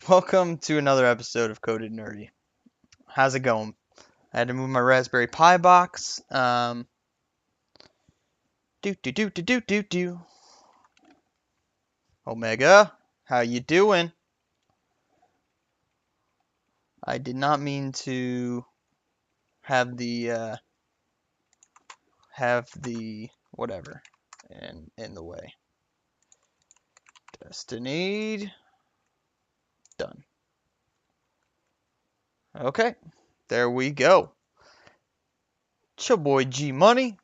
Welcome to another episode of Coded Nerdy. How's it going? I had to move my Raspberry Pi box. Do do do do do do do. Omega, how you doing? I did not mean to have the whatever in the way. Destiny done. Okay, there we go. It's your boy G Money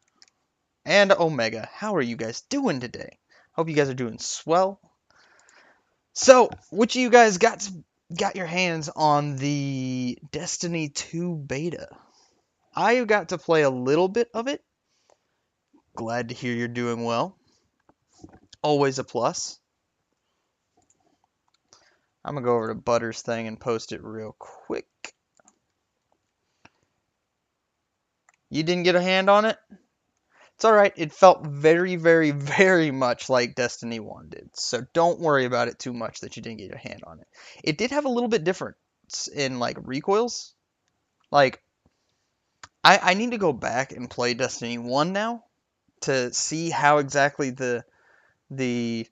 and Omega. How are you guys doing today? Hope you guys are doing swell. So, which of you guys got your hands on the Destiny 2 beta? I got to play a little bit of it. Glad to hear you're doing well. Always a plus. I'm gonna go over to Butter's thing and post it real quick. You didn't get a hand on it? It's alright. It felt very, very, very much like Destiny 1 did. So don't worry about it too much that you didn't get your hand on it. It did have a little bit difference in like recoils. Like I need to go back and play Destiny 1 now to see how exactly the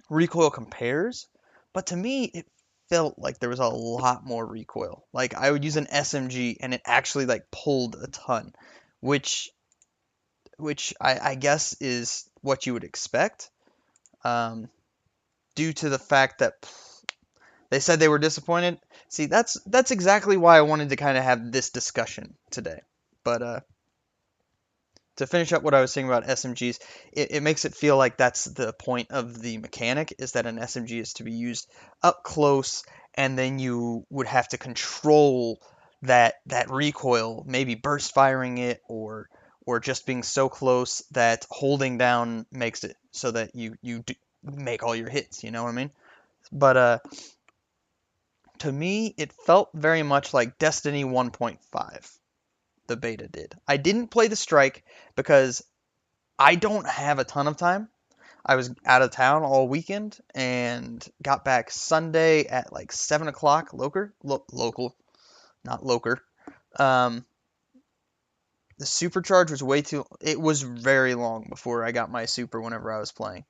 recoil compares. But to me, it felt like there was a lot more recoil. Like I would use an SMG and it actually like pulled a ton, which which I guess is what you would expect, um, due to the fact that they said they were disappointed. See, that's exactly why I wanted to kind of have this discussion today. But to finish up what I was saying about SMGs, it makes it feel like that's the point of the mechanic, is that an SMG is to be used up close, and then you would have to control that recoil, maybe burst firing it, or just being so close that holding down makes it so that you make all your hits. You know what I mean? But to me, it felt very much like Destiny 1.5. The beta did. I didn't play the Strike because I don't have a ton of time. I was out of town all weekend and got back Sunday at like 7 o'clock local, not local. Um, the supercharge was way too. It was very long before I got my super whenever I was playing.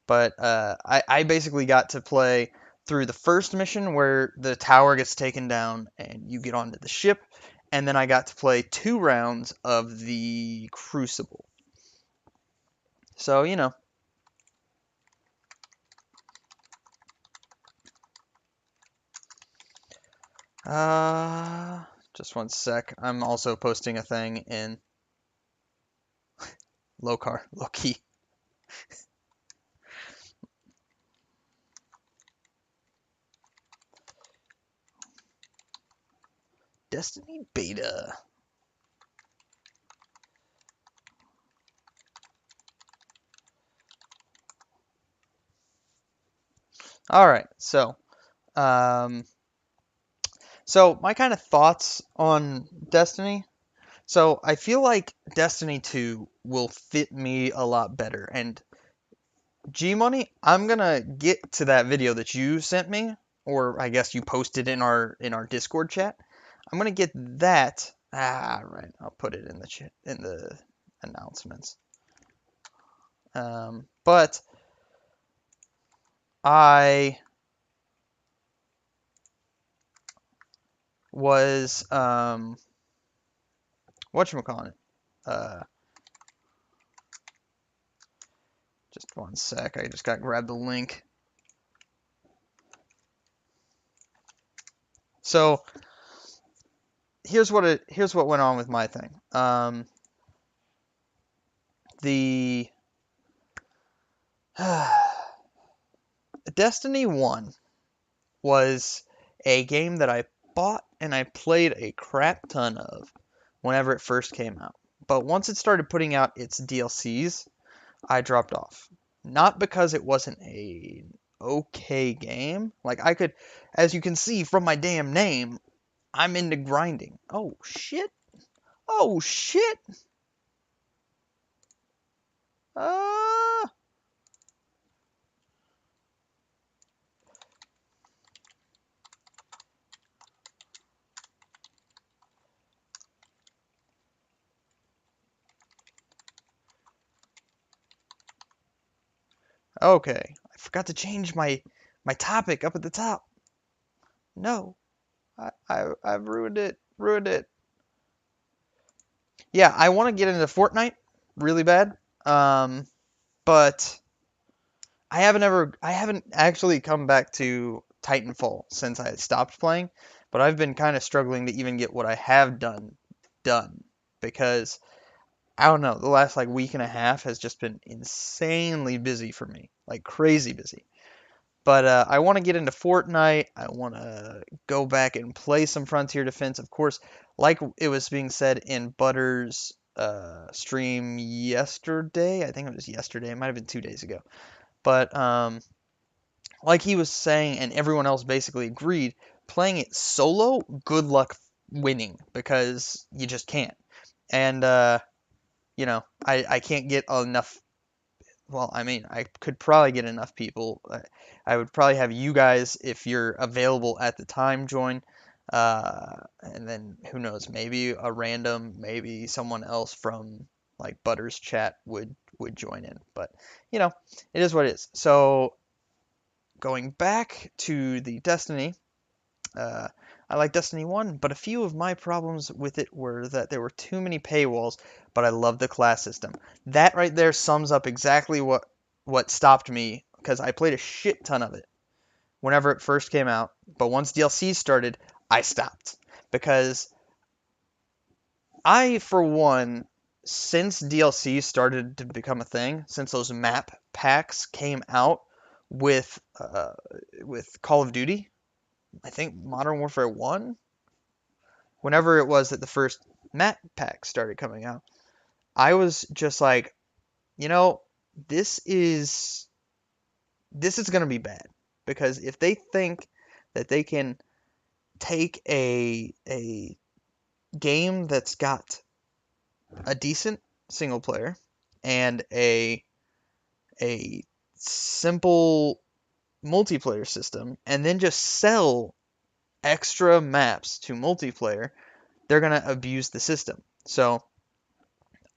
But I basically got to play through the first mission where the tower gets taken down and you get onto the ship, and then I got to play 2 rounds of the Crucible. So Uh, just one sec. I'm also posting a thing in low key. Destiny beta. All right, um, so my kind of thoughts on Destiny. So I feel like Destiny 2 will fit me a lot better. And G Money, I'm gonna get to that video that you sent me, or I guess you posted in our Discord chat. I'm gonna get that. Right. I'll put it in the chat in the announcements. But I was whatchamacallit? Uh, just one sec. I just got to grab the link. So here's what went on with my thing. The Destiny 1 was a game that I bought and I played a crap ton of whenever it first came out. But once it started putting out its DLCs, I dropped off. Not because it wasn't a okay game. Like I could, as you can see from my damn name, I'm into grinding. Oh shit. Oh shit. Uh Okay, I forgot to change my topic up at the top. No, I've ruined it. Ruined it. Yeah, I want to get into Fortnite really bad. Um, but I haven't actually come back to Titanfall since I stopped playing, but I've been kind of struggling to even get what I have done because I don't know, the last like week and a half has just been insanely busy for me, like crazy busy. But I want to get into Fortnite. I want to go back and play some Frontier Defense. Of course, like it was being said in Butter's stream yesterday. I think it was yesterday. It might have been 2 days ago. But like he was saying, and everyone else basically agreed, playing it solo, good luck winning because you just can't. And I can't get enough. Well, I mean, I could probably get enough people. I would probably have you guys, if you're available at the time, join. And then who knows, maybe a random, maybe someone else from like Butter's chat would join in. But you know, it is what it is. So going back to the Destiny, uh, I like Destiny 1, but a few of my problems with it were that there were too many paywalls, but I love the class system. That right there sums up exactly what stopped me, because I played a shit ton of it whenever it first came out, but once DLC started, I stopped. Because I, for one, since DLC started to become a thing, since those map packs came out with Call of Duty, I think Modern Warfare 1, whenever it was that the first map pack started coming out, I was just like, you know, this is this is gonna be bad because if they think that they can take a game that's got a decent single player and a simple multiplayer system and then just sell extra maps to multiplayer, they're gonna abuse the system. So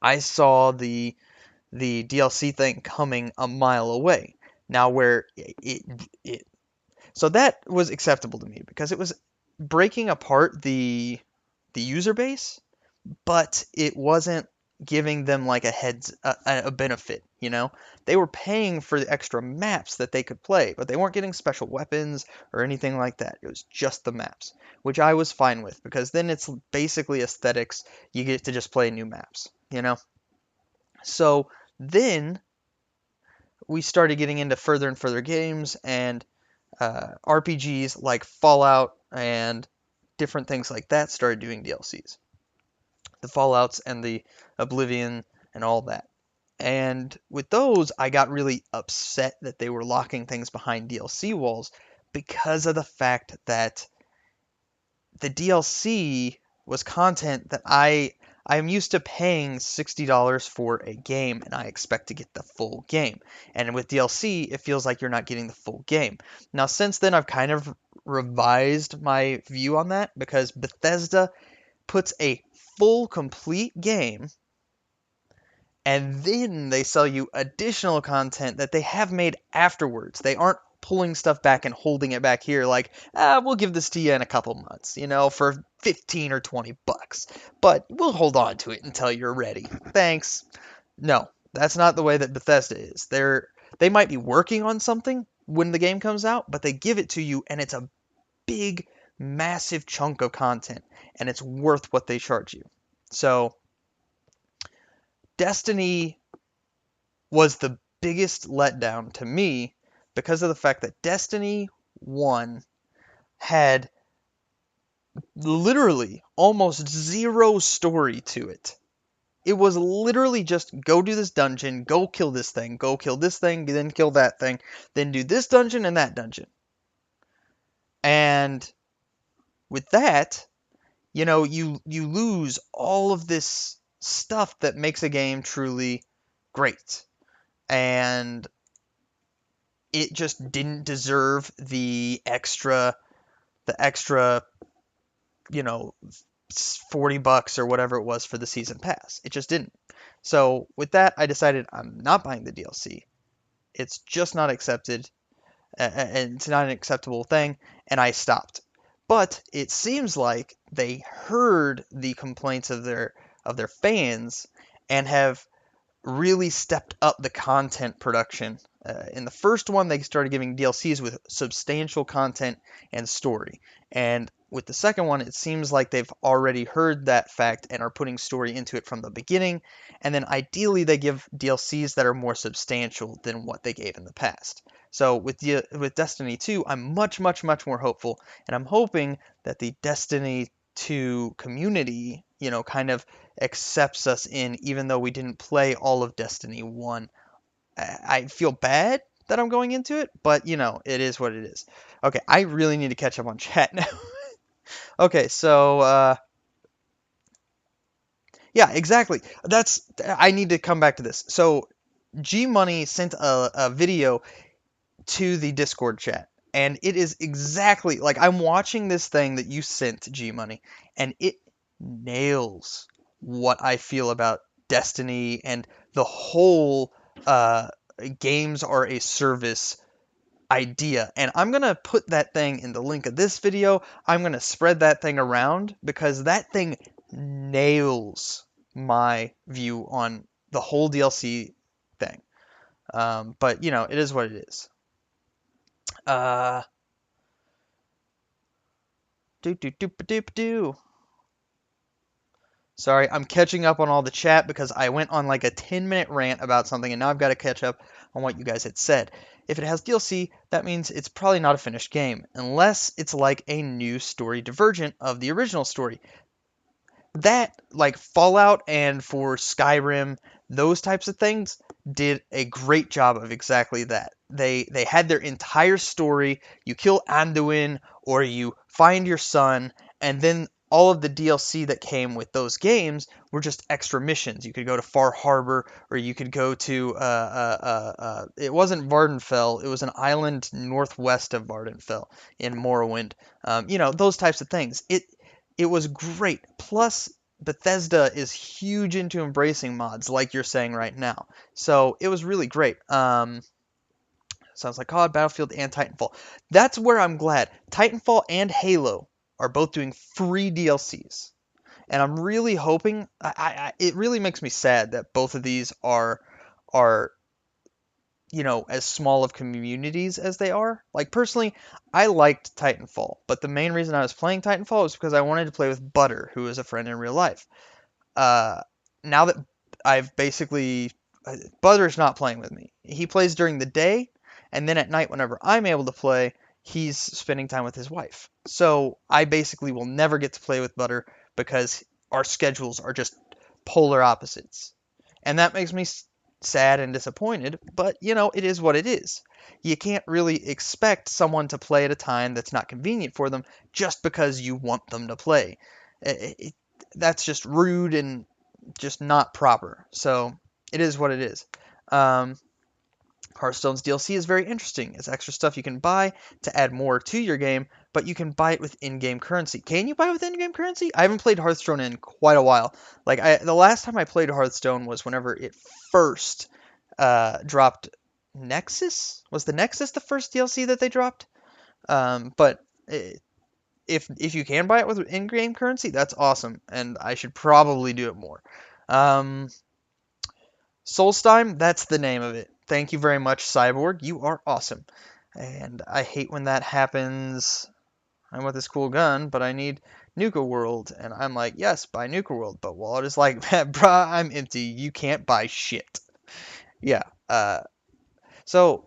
I saw the DLC thing coming a mile away. Now where it so that was acceptable to me because it was breaking apart the user base, but it wasn't giving them like a benefit, you know? They were paying for the extra maps that they could play, but they weren't getting special weapons or anything like that. It was just the maps, which I was fine with because then it's basically aesthetics. You get to just play new maps, you know? So then we started getting into further and further games and RPGs like Fallout and different things like that started doing DLCs. The Fallouts and the Oblivion and all that. And with those, I got really upset that they were locking things behind DLC walls because of the fact that the DLC was content that I'm used to paying $60 for a game and I expect to get the full game. And with DLC, it feels like you're not getting the full game. Now, since then, I've kind of revised my view on that because Bethesda puts a full, complete game and then they sell you additional content that they have made afterwards. They aren't pulling stuff back and holding it back here like, we'll give this to you in a couple months, for 15 or 20 bucks. But we'll hold on to it until you're ready. Thanks. No, that's not the way that Bethesda is. They might be working on something when the game comes out, but they give it to you and it's a big, massive chunk of content and it's worth what they charge you. So, Destiny was the biggest letdown to me because of the fact that Destiny 1 had literally almost zero story to it. It was literally just go do this dungeon, go kill this thing, go kill this thing, then kill that thing, then do this dungeon and that dungeon. And with that, you lose all of this stuff that makes a game truly great. And it just didn't deserve the extra, you know, 40 bucks or whatever it was for the season pass. It just didn't. So with that, I decided I'm not buying the DLC. It's just not accepted, and it's not an acceptable thing, and I stopped. But it seems like they heard the complaints of their fans and have really stepped up the content production. In the first one, they started giving DLCs with substantial content and story. And with the second one, it seems like they've already heard that fact and are putting story into it from the beginning. And then ideally, they give DLCs that are more substantial than what they gave in the past. So with Destiny 2, I'm much, much, much more hopeful. And I'm hoping that the Destiny 2 community, kind of accepts us in, even though we didn't play all of Destiny 1. I feel bad that I'm going into it, but it is what it is. Okay, I really need to catch up on chat now. Okay, so yeah, exactly. I need to come back to this. So G Money sent a video to the Discord chat, and it is exactly like I'm watching this thing that you sent, G Money, and it nails what I feel about Destiny and the whole uh, games are a service idea. And I'm gonna put that thing in the link of this video. I'm gonna spread that thing around because that thing nails my view on the whole DLC thing. But it is what it is. Uh, do do do do do. Sorry, I'm catching up on all the chat because I went on like a 10-minute rant about something and now I've got to catch up on what you guys had said. If it has DLC, that means it's probably not a finished game, unless it's like a new story divergent of the original story. That, like Fallout and for Skyrim, those types of things did a great job of exactly that. They had their entire story. You kill Anduin or you find your son, and then all of the DLC that came with those games were just extra missions. You could go to Far Harbor, or you could go to it wasn't Vardenfell. It was an island northwest of Vardenfell in Morrowind. Those types of things. It was great. Plus, Bethesda is huge into embracing mods, like you're saying right now. So it was really great. Sounds like COD, Battlefield, and Titanfall. That's where I'm glad. Titanfall and Halo are both doing free DLCs, and I'm really hoping. It really makes me sad that both of these are as small of communities as they are. Like personally, I liked Titanfall, but the main reason I was playing Titanfall was because I wanted to play with Butter, who is a friend in real life. Uh, Now that I've basically Butter's not playing with me. He plays during the day, and then at night, whenever I'm able to play, he's spending time with his wife. So I basically will never get to play with Butter because our schedules are just polar opposites. And that makes me sad and disappointed, but it is what it is. You can't really expect someone to play at a time that's not convenient for them just because you want them to play. That's just rude and just not proper. So it is what it is. Um, Hearthstone's DLC is very interesting. It's extra stuff you can buy to add more to your game, but you can buy it with in-game currency. Can you buy with in-game currency? I haven't played Hearthstone in quite a while. Like the last time I played Hearthstone was whenever it first dropped. Nexus? Was the Nexus the first DLC that they dropped? But if you can buy it with in-game currency, that's awesome, and I should probably do it more. Um, Solstheim, that's the name of it. Thank you very much, Cyborg. You are awesome. And I hate when that happens. I want this cool gun, but I need Nuka World. And I'm like, yes, buy Nuka World. But Wallet is like, bruh, I'm empty. You can't buy shit. Yeah. So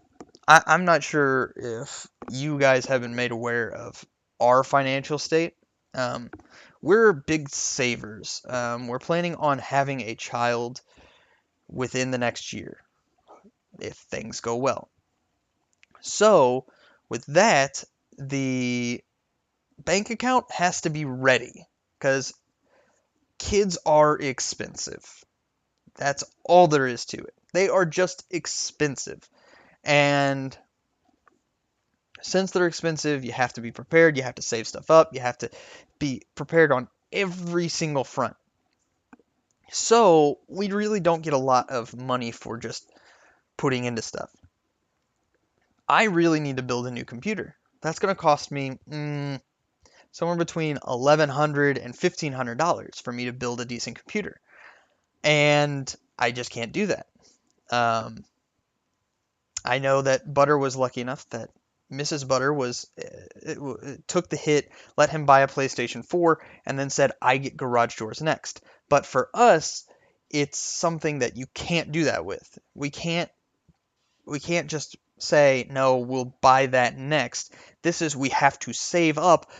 I'm not sure if you guys have been made aware of our financial state. Um, we're big savers. We're planning on having a child within the next year if things go well. So, with that, the bank account has to be ready because kids are expensive. That's all there is to it. They are just expensive. And since they're expensive, you have to be prepared. You have to save stuff up. You have to be prepared on every single front. So, we really don't get a lot of money for just putting into stuff. I really need to build a new computer. That's going to cost me somewhere between $1,100 and $1,500 for me to build a decent computer. And I just can't do that. Um, I know that Butter was lucky enough that Mrs. Butter took the hit, let him buy a PlayStation 4, and then said, I get garage doors next. But for us, it's something that you can't do that with. We can't just say, no, we'll buy that next. We have to save up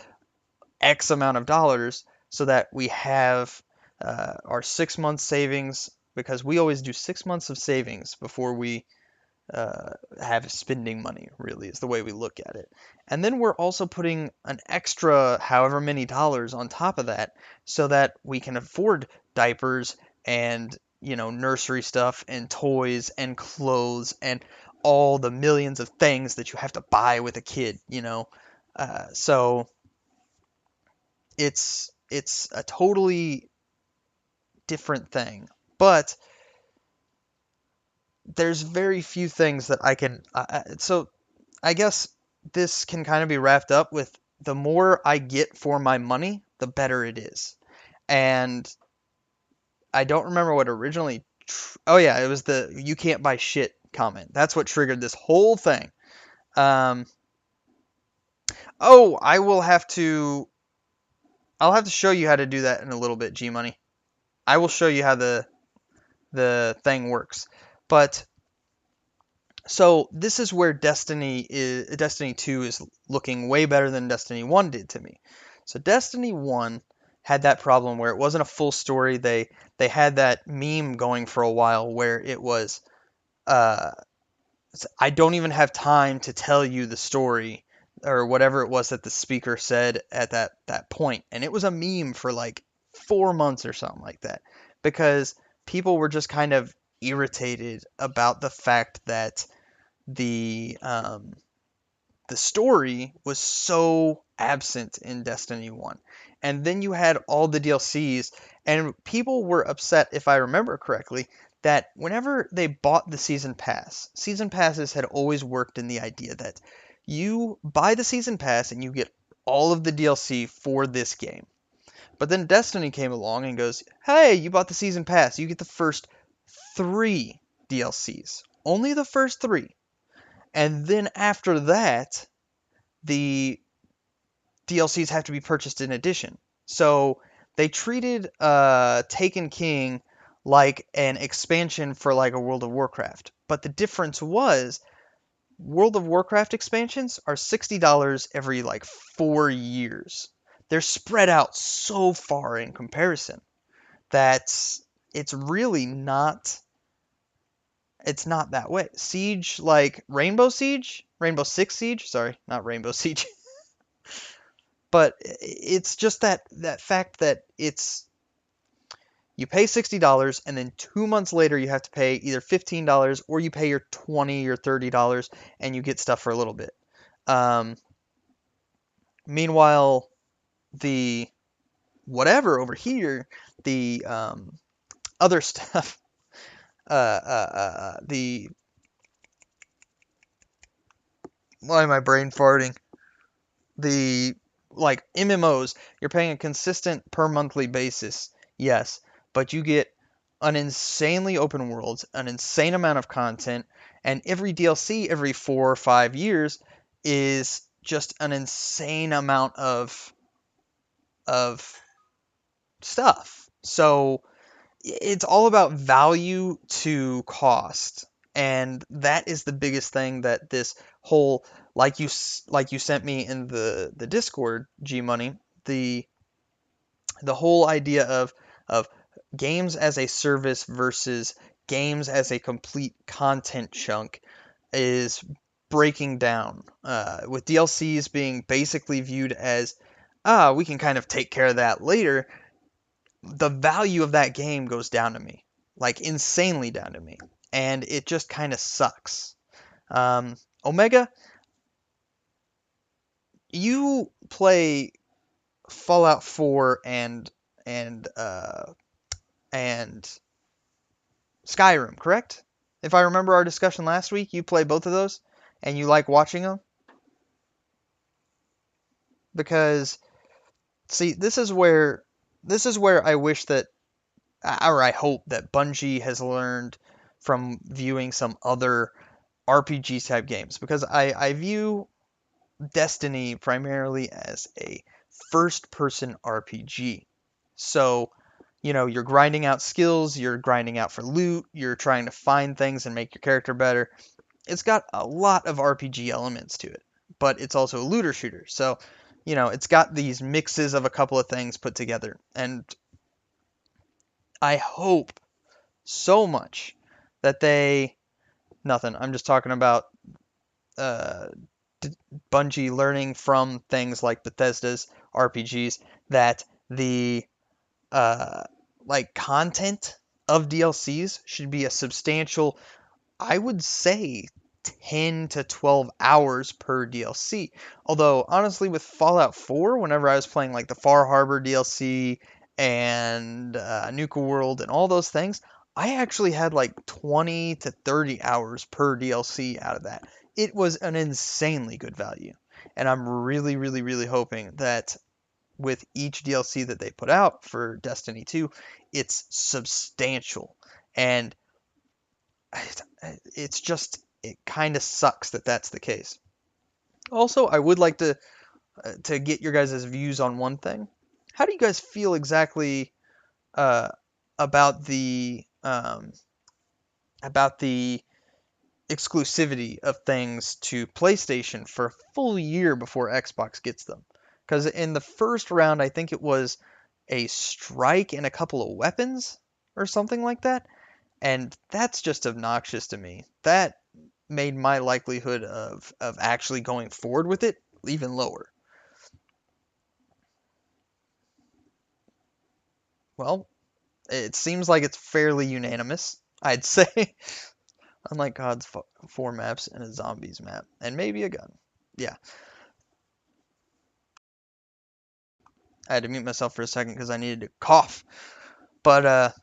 X amount of dollars so that we have our 6 months savings, because we always do 6 months of savings before we have spending money, really, is the way we look at it. And then we're also putting an extra however many dollars on top of that so that we can afford diapers and, nursery stuff and toys and clothes and all the millions of things that you have to buy with a kid. So it's a totally different thing. But there's very few things that I can. So I guess this can kind of be wrapped up with the more I get for my money, the better it is. And I don't remember what originally. Oh yeah, it was the "you can't buy shit" comment. That's what triggered this whole thing. Um, oh, I'll have to show you how to do that in a little bit, G Money. I will show you how the thing works. But so this is where Destiny 2 is looking way better than Destiny 1 did to me. So Destiny 1 had that problem where it wasn't a full story. They had that meme going for a while where it was uh, I don't even have time to tell you the story, or whatever it was that the speaker said at that point. And it was a meme for like 4 months or something like that, because people were just kind of irritated about the fact that the story was so absent in Destiny 1. And then you had all the DLCs, and people were upset, if I remember correctly, that whenever they bought the season passes had always worked in the idea that you buy the season pass and you get all of the DLC for this game. But then Destiny came along and goes, hey, you bought the season pass, you get the first 3 DLCs. Only the first 3. And then after that, the DLCs have to be purchased in addition. So they treated Taken King like an expansion for like a World of Warcraft. But the difference was World of Warcraft expansions are $60 every like 4 years. They're spread out so far in comparison that it's really not it's not that way. Siege, like Rainbow Six Siege, sorry, not Rainbow Siege. But it's just that fact that it's you pay $60 and then 2 months later you have to pay either $15 or you pay your $20 or $30 and you get stuff for a little bit. Um, Meanwhile, the whatever over here, the other stuff, the why am I brain farting? The like MMOs, you're paying a consistent per monthly basis, yes, but you get an insanely open world, an insane amount of content, and every DLC every 4 or 5 years is just an insane amount of stuff. So it's all about value to cost, and that is the biggest thing that this whole like you sent me in the Discord, G Money, the whole idea of games as a service versus games as a complete content chunk is breaking down, with DLCs being basically viewed as, we can kind of take care of that later. The value of that game goes down to me, like insanely down to me, and it just kind of sucks. Omega, you play Fallout 4 and Skyrim, correct? If I remember our discussion last week, you play both of those. and you like watching them, because see, this is where I wish that, or I hope that Bungie has learned from viewing some other RPG type games, because I view Destiny primarily as a first person RPG. So, you're grinding out skills, you're grinding out for loot, you're trying to find things and make your character better. It's got a lot of RPG elements to it, but it's also a looter shooter. So, it's got these mixes of a couple of things put together. And I hope so much that nothing. I'm just talking about uh, Bungie learning from things like Bethesda's RPGs, that the uh, like content of DLCs should be a substantial, I would say, 10 to 12 hours per DLC. Although, honestly, with Fallout 4, whenever I was playing like the Far Harbor DLC and Nuka World and all those things, I actually had like 20 to 30 hours per DLC out of that. It was an insanely good value. And I'm really, really, really hoping that with each DLC that they put out for Destiny 2, it's substantial. And it's just, it kind of sucks that that's the case. Also, I would like to get your guys' views on one thing. How do you guys feel exactly uh, about the exclusivity of things to PlayStation for a full year before Xbox gets them? Because in the first round, I think it was a strike and a couple of weapons or something like that. And that's just obnoxious to me. That made my likelihood of actually going forward with it even lower. Well, it seems like it's fairly unanimous, I'd say. Unlike God's four maps and a zombies map, and maybe a gun. Yeah, I had to mute myself for a second because I needed to cough. But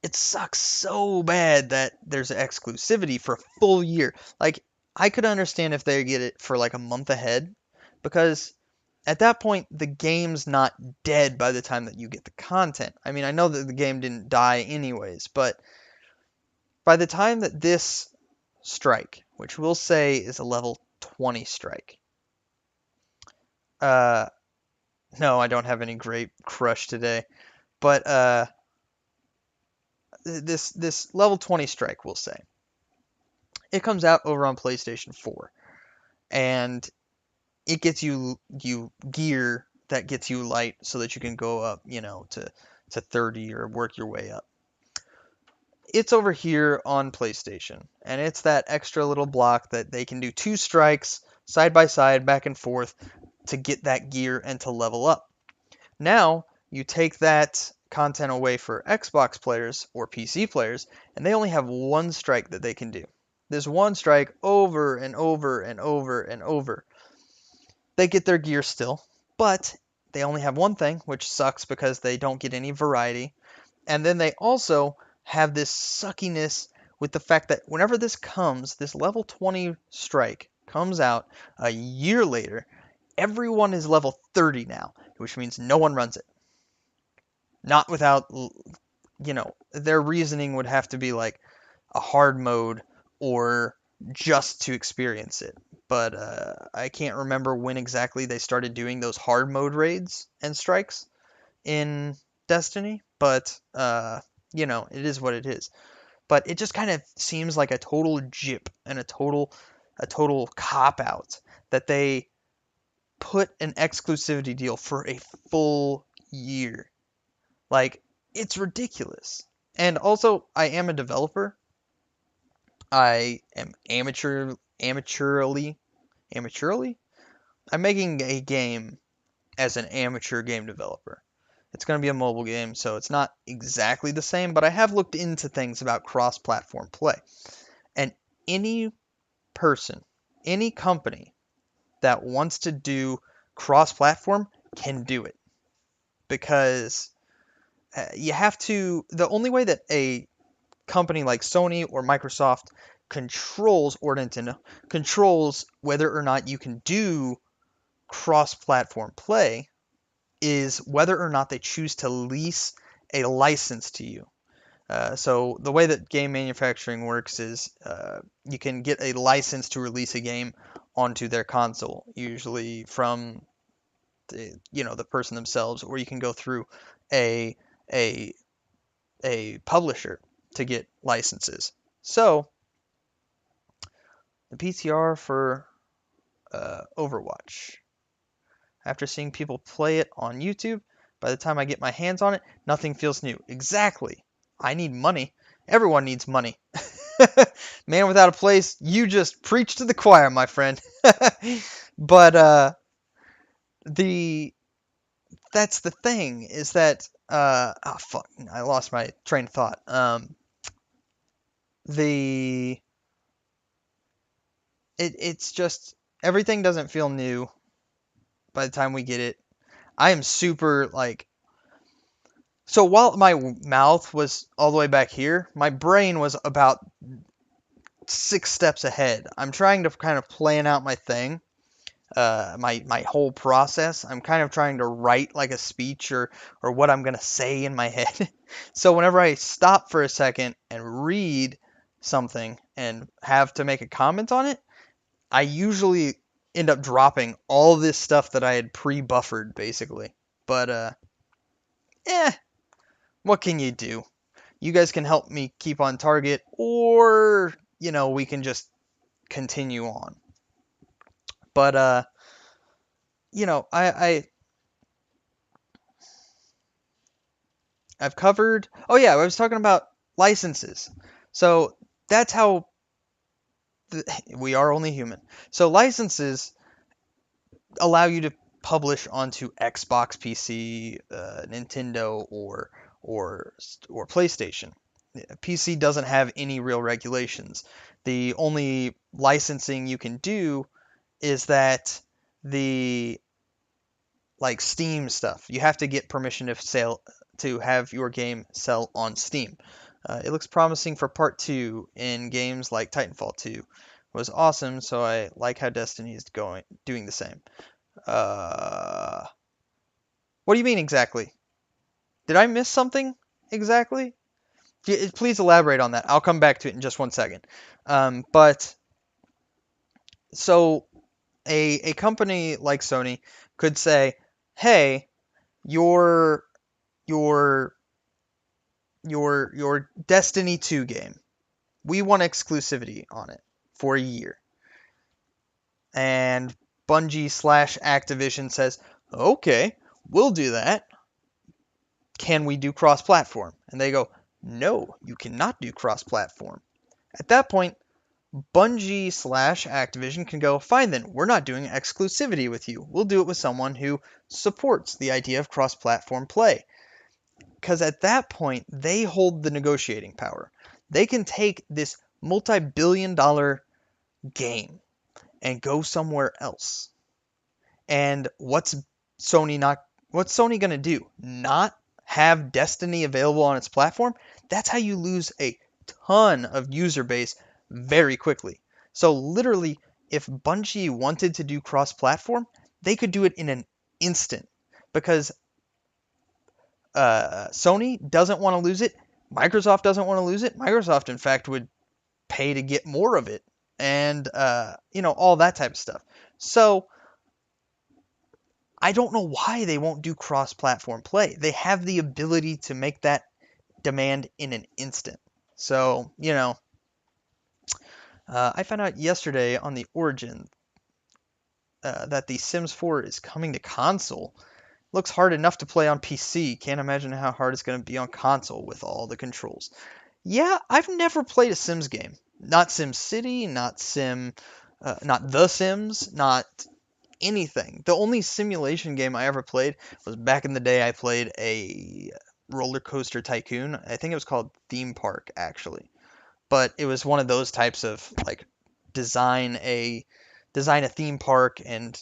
it sucks so bad that there's exclusivity for a full year. Like, I could understand if they get it for like a month ahead, because at that point the game's not dead by the time that you get the content. I mean, I know that the game didn't die anyways, but by the time that this strike, which we'll say is a level 20 strike, uh, no, I don't have any grape crush today, but this level 20 strike, we'll say, it comes out over on PlayStation 4, and it gets you gear that gets you light so that you can go up, to 30 or work your way up. It's over here on PlayStation, and it's that extra little block that they can do two strikes side by side, back and forth, to get that gear and to level up. Now, you take that content away for Xbox players or PC players, and they only have one strike that they can do. This one strike over and over and over and over. They get their gear still, but they only have one thing, which sucks because they don't get any variety. And then they also have this suckiness with the fact that whenever this level 20 strike comes out a year later, everyone is level 30 now, which means no one runs it. Not without, their reasoning would have to be like a hard mode or just to experience it. But I can't remember when exactly they started doing those hard mode raids and strikes in Destiny, but it is what it is. But it just kind of seems like a total jip and a total cop out that they put an exclusivity deal for a full year. Like, it's ridiculous. And also, I am a developer. I am amateurly. I'm making a game as an amateur game developer. It's going to be a mobile game, so it's not exactly the same, but I have looked into things about cross-platform play. And any person, any company that wants to do cross-platform can do it, because the only way that a company like Sony or Microsoft controls, or Nintendo controls whether or not you can do cross-platform play is whether or not they choose to lease a license to you. So the way that game manufacturing works is you can get a license to release a game onto their console, usually from the person themselves, or you can go through a a a publisher to get licenses. So the PTR for Overwatch. After seeing people play it on YouTube, by the time I get my hands on it, nothing feels new. Exactly. I need money. Everyone needs money. Man without a place, you just preach to the choir, my friend. But the that's the thing is that fuck, I lost my train of thought. The it's just everything doesn't feel new by the time we get it. I am super like so while my mouth was all the way back here, my brain was about 6 steps ahead. I'm trying to kind of plan out my thing, my whole process. I'm kind of trying to write like a speech or what I'm gonna say in my head. So whenever I stop for a second and read something and have to make a comment on it, I usually end up dropping all this stuff that I had pre-buffered basically. But eh, what can you do? You guys can help me keep on target, or we can just continue on. But I I've covered. Oh yeah, I was talking about licenses. So that's how we are only human. So licenses allow you to publish onto Xbox, PC, Nintendo, or PlayStation. PC doesn't have any real regulations. The only licensing you can do is that the like Steam stuff. You have to get permission to have your game sell on Steam. It looks promising for part 2 in games like Titanfall 2. It was awesome, so I like how Destiny is doing the same. Uh, what do you mean exactly? Did I miss something exactly? Please elaborate on that. I'll come back to it in just one second. But so a company like Sony could say, "Hey, your your your Destiny 2 game. We want exclusivity on it for a year." And Bungie slash Activision says, "Okay, we'll do that. Can we do cross-platform?" And they go, "No, you cannot do cross-platform." At that point, Bungie slash Activision can go, "Fine then, we're not doing exclusivity with you. We'll do it with someone who supports the idea of cross-platform play." Because at that point, they hold the negotiating power. They can take this multi-billion-dollar game and go somewhere else. And What's Sony going to do? Not have Destiny available on its platform? That's how you lose a ton of user base very quickly. So literally, if Bungie wanted to do cross-platform, they could do it in an instant because Sony doesn't want to lose it. Microsoft doesn't want to lose it. Microsoft, in fact, would pay to get more of it, and all that type of stuff. So I don't know why they won't do cross-platform play. They have the ability to make that demand in an instant. So I found out yesterday on the Origin that the Sims 4 is coming to console. Looks hard enough to play on PC. Can't imagine how hard it's going to be on console with all the controls. Yeah, I've never played a Sims game. Not Sim City, not The Sims, not anything. The only simulation game I ever played was back in the day. I played a roller coaster tycoon. I think it was called Theme Park actually, but it was one of those types of like design a design a theme park and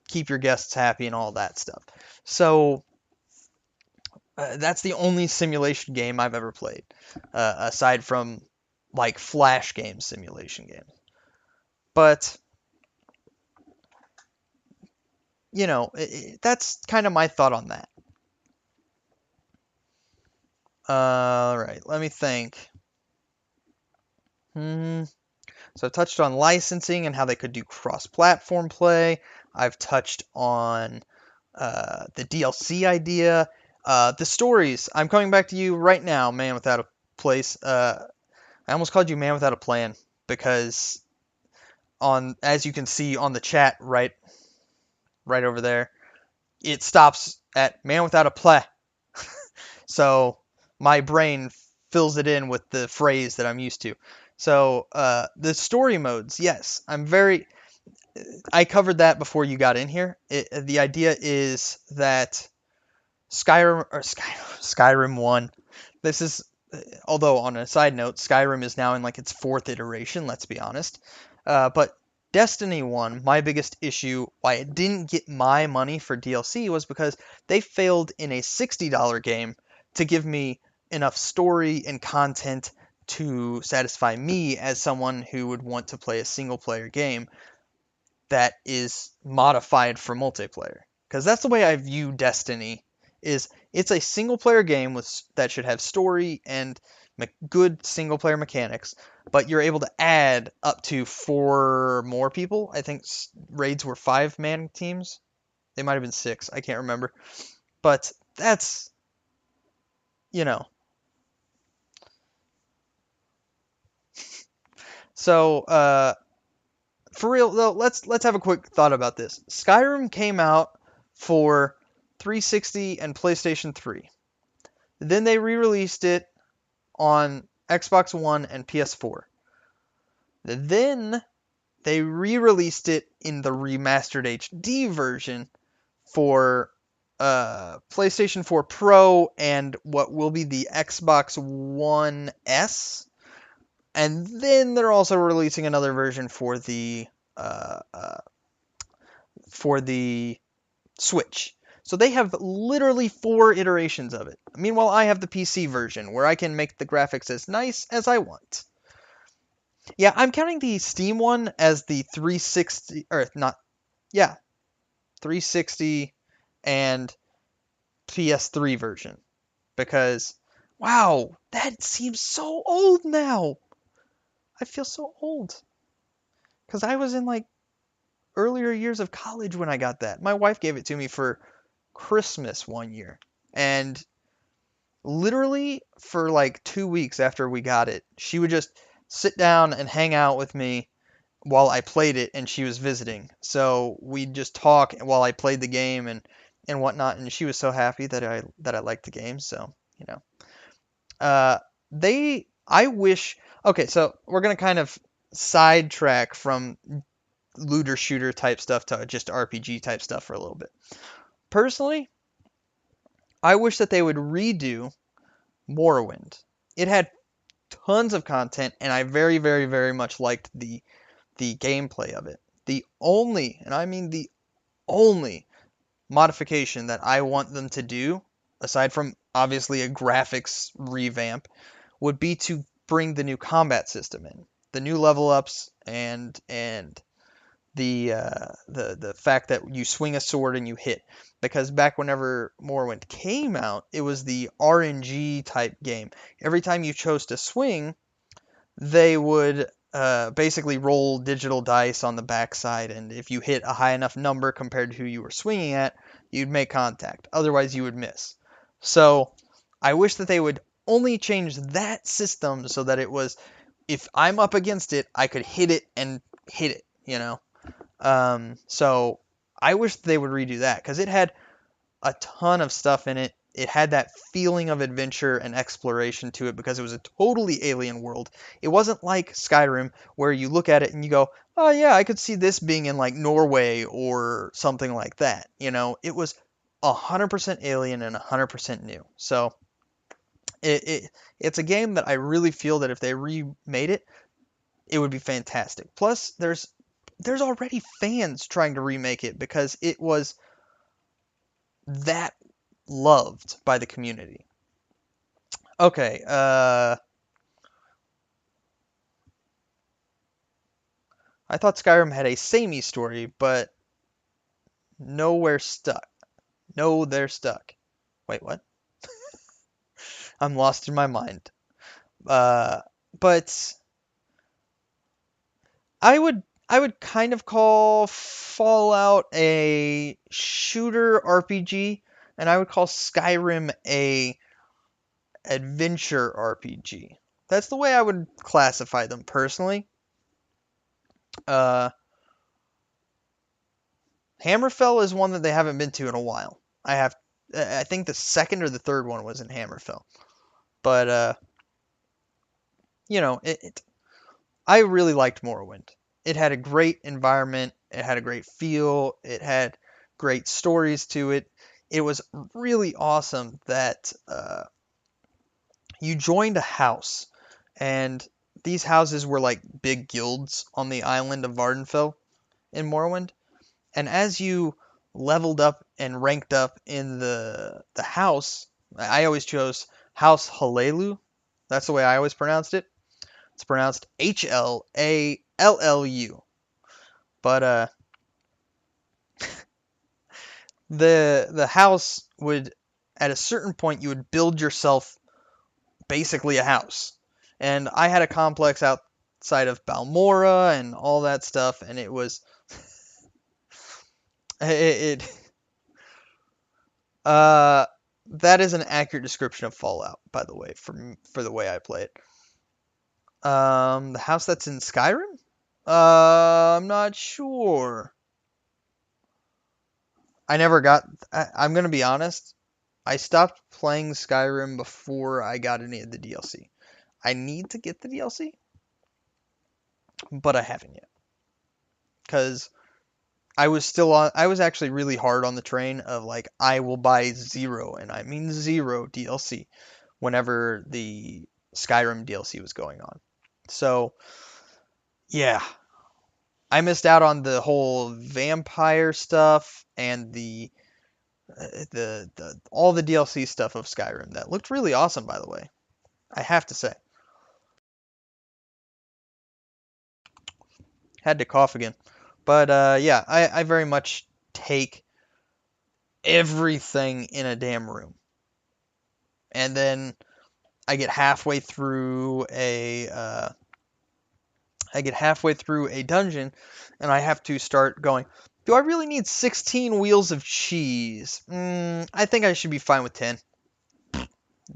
keep your guests happy and all that stuff. So that's the only simulation game I've ever played, aside from like Flash games, simulation games. But that's kind of my thought on that. All right, let me think. Hmm. So I've touched on licensing and how they could do cross-platform play. I've touched on the DLC idea, the stories. I'm coming back to you right now, Man Without a Place. I almost called you Man Without a Plan because as you can see on the chat right over there, it stops at Man Without a Play. So my brain fills it in with the phrase that I'm used to. So the story modes, yes, I covered that before you got in here. The idea is that Skyrim 1. This is although on a side note, Skyrim is now in like its fourth iteration. Let's be honest. But Destiny 1, my biggest issue why it didn't get my money for DLC was because they failed in a $60 game to give me enough story and content to satisfy me as someone who would want to play a single player game that is modified for multiplayer. Because that's the way I view Destiny. Is it's a single player game that should have story and good single player mechanics, but you're able to add up to 4 more people. I think raids were 5-man teams. They might have been 6. I can't remember. But that's you know. So for real though, let's have a quick thought about this. Skyrim came out for 360 and PlayStation 3. Then they re-released it on Xbox One and PS4. Then they re-released it in the remastered HD version for PlayStation 4 Pro and what will be the Xbox One S. And then they're also releasing another version uh, uh, for the Switch. So they have literally 4 iterations of it. Meanwhile, I have the PC version where I can make the graphics as nice as I want. Yeah, I'm counting the Steam one as the 360 or not. Yeah, 360 and PS3 version because wow, that seems so old now. I feel so old cuz I was in like earlier years of college when I got that. My wife gave it to me for Christmas one year. And literally for like 2 weeks after we got it, she would just sit down and hang out with me while I played it, and she was visiting. So we'd just talk while I played the game and whatnot. And she was so happy that I liked the game. So you know, I wish. Okay, so we're gonna kind of sidetrack from looter shooter type stuff to just RPG type stuff for a little bit. Personally, I wish that they would redo Morrowind. It had tons of content, and I very, very, very much liked the gameplay of it. The only, and I mean the only modification that I want them to do, aside from obviously a graphics revamp, would be to bring the new combat system in, the new level ups, and the fact that you swing a sword and you hit. Because back whenever Morrowind came out, it was the RNG type game. Every time you chose to swing, they would basically roll digital dice on the backside, and if you hit a high enough number compared to who you were swinging at, you'd make contact. Otherwise, you would miss. So I wish that they would only change that system so that it was if I'm up against it, I could hit it and hit it, you know? So I wish they would redo that because it had a ton of stuff in it. It had that feeling of adventure and exploration to it because it was a totally alien world. It wasn't like Skyrim where you look at it and you go, "Oh yeah, I could see this being in like Norway or something like that." You know, it was 100% alien and 100% new. So it's a game that I really feel that if they remade it, it would be fantastic. Plus, there's already fans trying to remake it because it was that loved by the community. Okay, I thought Skyrim had a samey story, but nowhere stuck. No, they're stuck. Wait, what? I'm lost in my mind. Uh, but I would kind of call Fallout a shooter RPG, and I would call Skyrim a adventure RPG. That's the way I would classify them personally. Uh, Hammerfell is one that they haven't been to in a while. I think the second or the third one was in Hammerfell, but I really liked Morrowind. It had a great environment, it had a great feel, it had great stories to it. It was really awesome that you joined a house, and these houses were like big guilds on the island of Vardenfell in Morrowind. And as you leveled up and ranked up in the house, I always chose House Halelu. That's the way I always pronounced it. It's pronounced Hallallu. But the house would, at a certain point, you would build yourself basically a house. And I had a complex outside of Balmora and all that stuff, and it was it uh that is an accurate description of Fallout, by the way, for the way I play it. The house that's in Skyrim? I'm not sure. I never got. I'm gonna be honest. I stopped playing Skyrim before I got any of the DLC. I need to get the DLC, but I haven't yet because I was actually really hard on the train of like I will buy zero, and I mean zero DLC whenever the Skyrim DLC was going on. So yeah, I missed out on the whole vampire stuff and the all the DLC stuff of Skyrim that looked really awesome, by the way. I have to say. Had to cough again. But yeah, I very much take everything in a damn room. And then I get halfway through a dungeon, and I have to start going, do I really need 16 wheels of cheese? I think I should be fine with 10.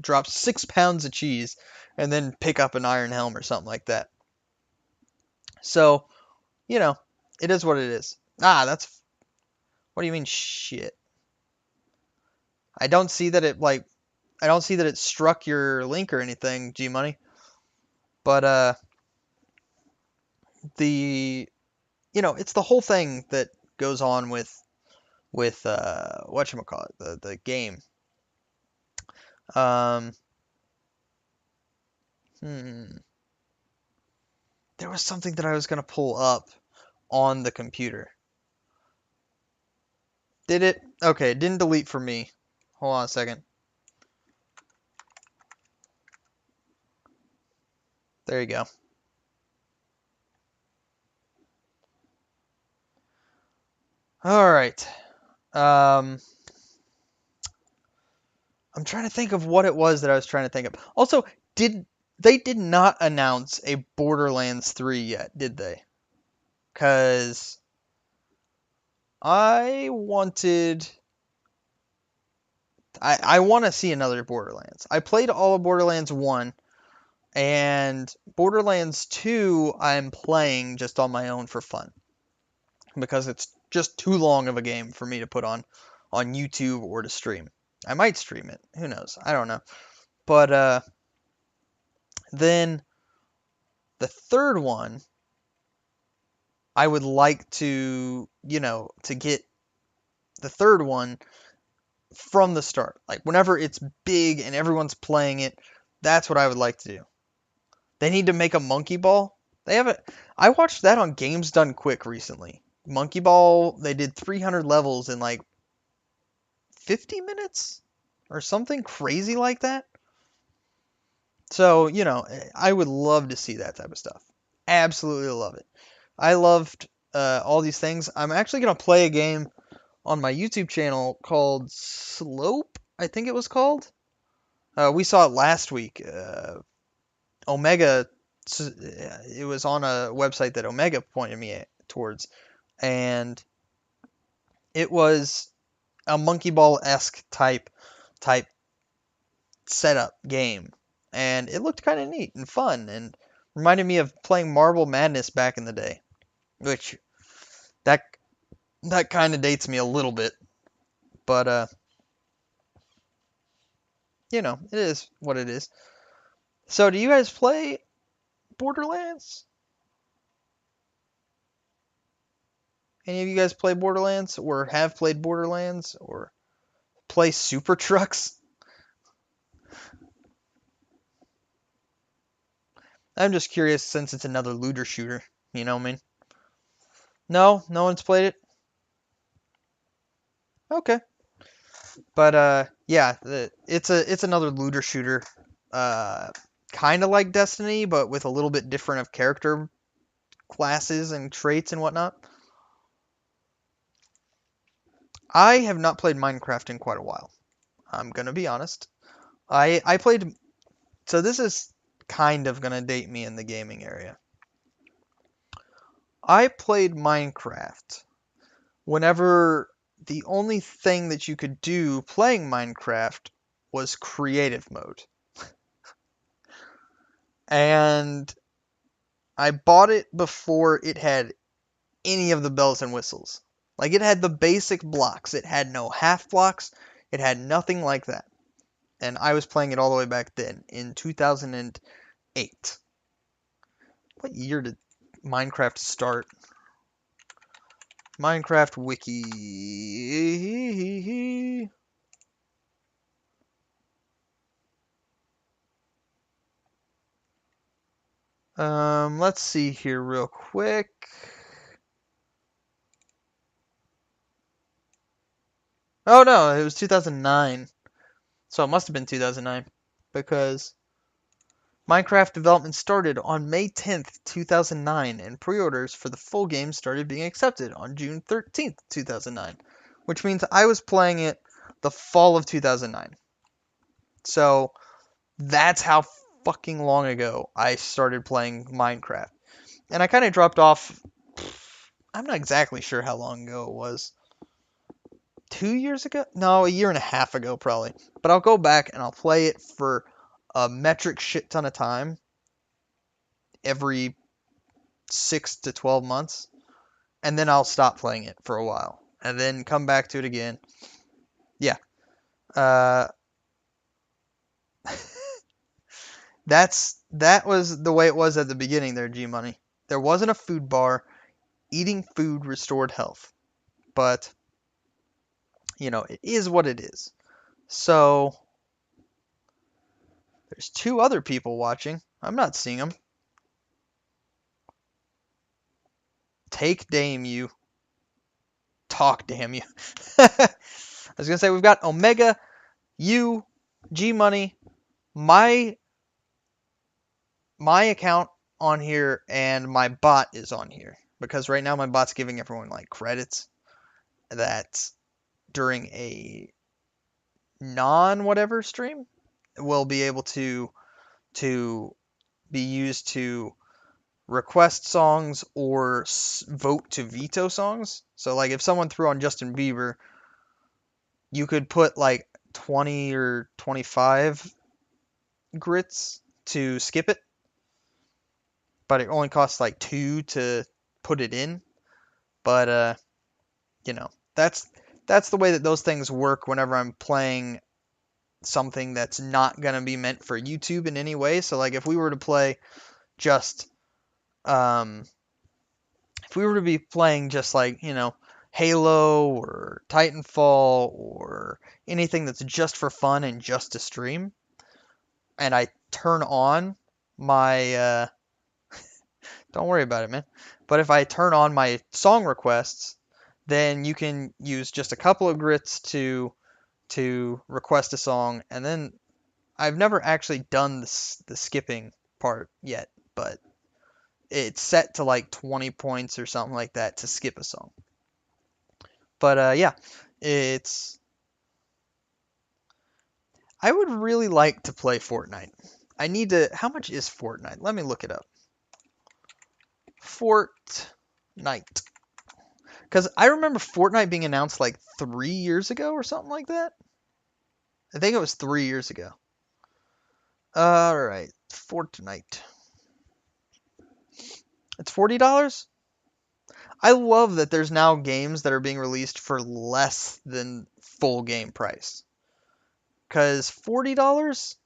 Drop 6 pounds of cheese, and then pick up an iron helm or something like that. So, you know, it is what it is. That's what do you mean shit? I don't see that I don't see that it struck your link or anything, G Money. But the it's the whole thing that goes on with whatchamacallit, the game. Um hmm, there was something that I was gonna pull up on the computer. Did it? Okay, it didn't delete for me. Hold on a second. There you go. All right. Um, I'm trying to think of what it was that I was trying to think of. Also, did not announce a Borderlands 3 yet, did they? Cause I wanted I want to see another Borderlands. I played all of Borderlands 1 and Borderlands 2 I'm playing just on my own for fun because it's just too long of a game for me to put on YouTube or to stream. I might stream it. Who knows? I don't know. But then the third one, I would like to get the third one from the start. Like whenever it's big and everyone's playing it, that's what I would like to do. They need to make a Monkey Ball. They have it. I watched that on Games Done Quick recently. Monkey Ball, they did 300 levels in like 50 minutes or something crazy like that. So, I would love to see that type of stuff. Absolutely love it. I loved all these things. I'm actually gonna play a game on my YouTube channel called Slope, I think it was called. We saw it last week. Omega, it was on a website that Omega pointed me towards, and it was a Monkey Ball esque type setup game, and it looked kind of neat and fun, and reminded me of playing Marble Madness back in the day, which that that kind of dates me a little bit, but it is what it is. So, do you guys play Borderlands? Any of you guys play Borderlands, or have played Borderlands, or play Super Trucks? I'm just curious since it's another looter shooter. You know what I mean? No, no one's played it. Okay, but yeah, it's another looter shooter, uh, kind of like Destiny, but with a little bit different of character classes and traits and whatnot. I have not played Minecraft in quite a while. I'm gonna be honest. I played, so this is kind of gonna date me in the gaming area. I played Minecraft whenever the only thing that you could do playing Minecraft was creative mode. And I bought it before it had any of the bells and whistles. Like, it had the basic blocks. It had no half blocks. It had nothing like that. And I was playing it all the way back then in 2008. What year did Minecraft start? Minecraft Wiki. Let's see here real quick. Oh no, it was 2009. So it must have been 2009 because Minecraft development started on May 10th, 2009, and pre-orders for the full game started being accepted on June 13th, 2009, which means I was playing it the fall of 2009. So that's how fucking long ago I started playing Minecraft. And I kind of dropped off. I'm not exactly sure how long ago it was. 2 years ago? No, a year and a half ago, probably. But I'll go back and I'll play it for a metric shit ton of time every 6 to 12 months. And then I'll stop playing it for a while. And then come back to it again. Yeah. Uh, that was the way it was at the beginning there, G Money. There wasn't a food bar. Eating food restored health. But, it is what it is. So, there's two other people watching. I'm not seeing them. Take Dame, you. Talk, damn you. I was going to say, we've got Omega, you, G Money, my account on here, and my bot is on here. Because right now my bot's giving everyone like credits that during a non-whatever stream will be able to be used to request songs or vote to veto songs. So like if someone threw on Justin Bieber, you could put like 20 or 25 grits to skip it, but it only costs like 2 to put it in. But you know, that's the way that those things work whenever I'm playing something that's not going to be meant for YouTube in any way. So like if we were to play just um if we were to be playing just like, Halo or Titanfall or anything that's just for fun and just to stream, and I turn on my don't worry about it, man. But if I turn on my song requests, then you can use just a couple of grits to request a song, and then I've never actually done the skipping part yet, but It's set to like 20 points or something like that to skip a song. But yeah, it's. I would really like to play Fortnite. I need to. How much is Fortnite? Let me look it up. Fortnite. Because I remember Fortnite being announced like 3 years ago or something like that. I think it was 3 years ago. All right, Fortnite. It's $40. I love that there's now games that are being released for less than full game price. Because $40,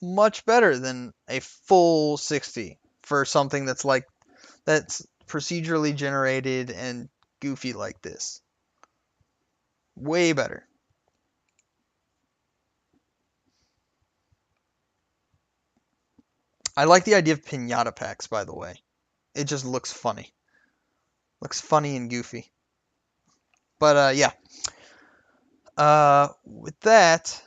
much better than a full 60 for something that's procedurally generated and goofy like this. Way better. I like the idea of pinata packs, by the way. It just looks funny. Looks funny and goofy. But yeah. With that,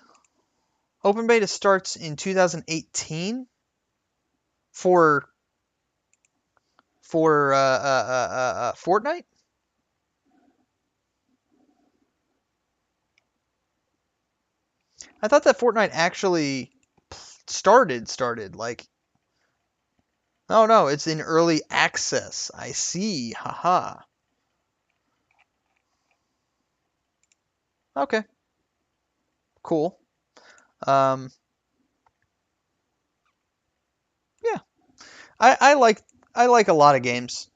open beta starts in 2018 for Fortnite. I thought that Fortnite actually started like. Oh no, it's in early access. I see. Haha. Okay. Cool. Um. Yeah. I like a lot of games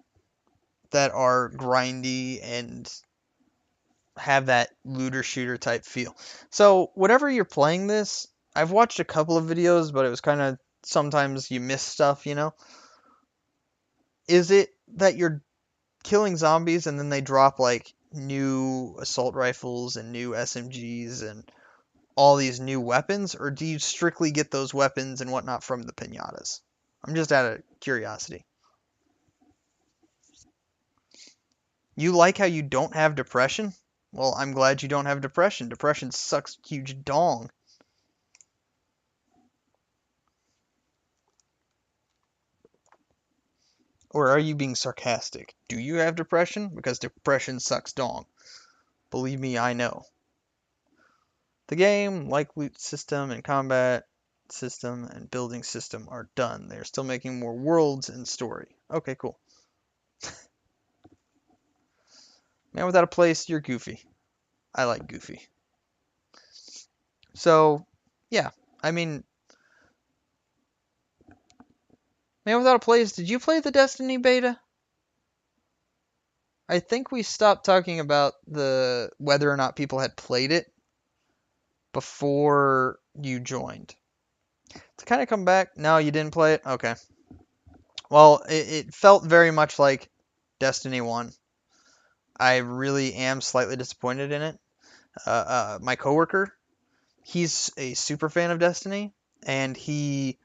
that are grindy and have that looter shooter type feel. So whenever you're playing this, I've watched a couple of videos, but it was kind of sometimes you miss stuff, you know. Is it that you're killing zombies and then they drop like new assault rifles and new SMGs and all these new weapons, or do you strictly get those weapons and whatnot from the pinatas? I'm just out of curiosity. You like how you don't have depression? Well, I'm glad you don't have depression. Depression sucks huge dong. Or are you being sarcastic? Do you have depression? Because depression sucks dong. Believe me, I know. The game, like loot system and combat system and building system, are done. They're still making more worlds and story. Okay, cool. Man without a place, you're goofy. I like goofy. So, yeah. I mean, Man without a place, did you play the Destiny beta? I think we stopped talking about the whether or not people had played it before you joined. To kind of come back, no, you didn't play it? Okay. Well, it felt very much like Destiny 1. I really am slightly disappointed in it. My coworker, he's a super fan of Destiny, and he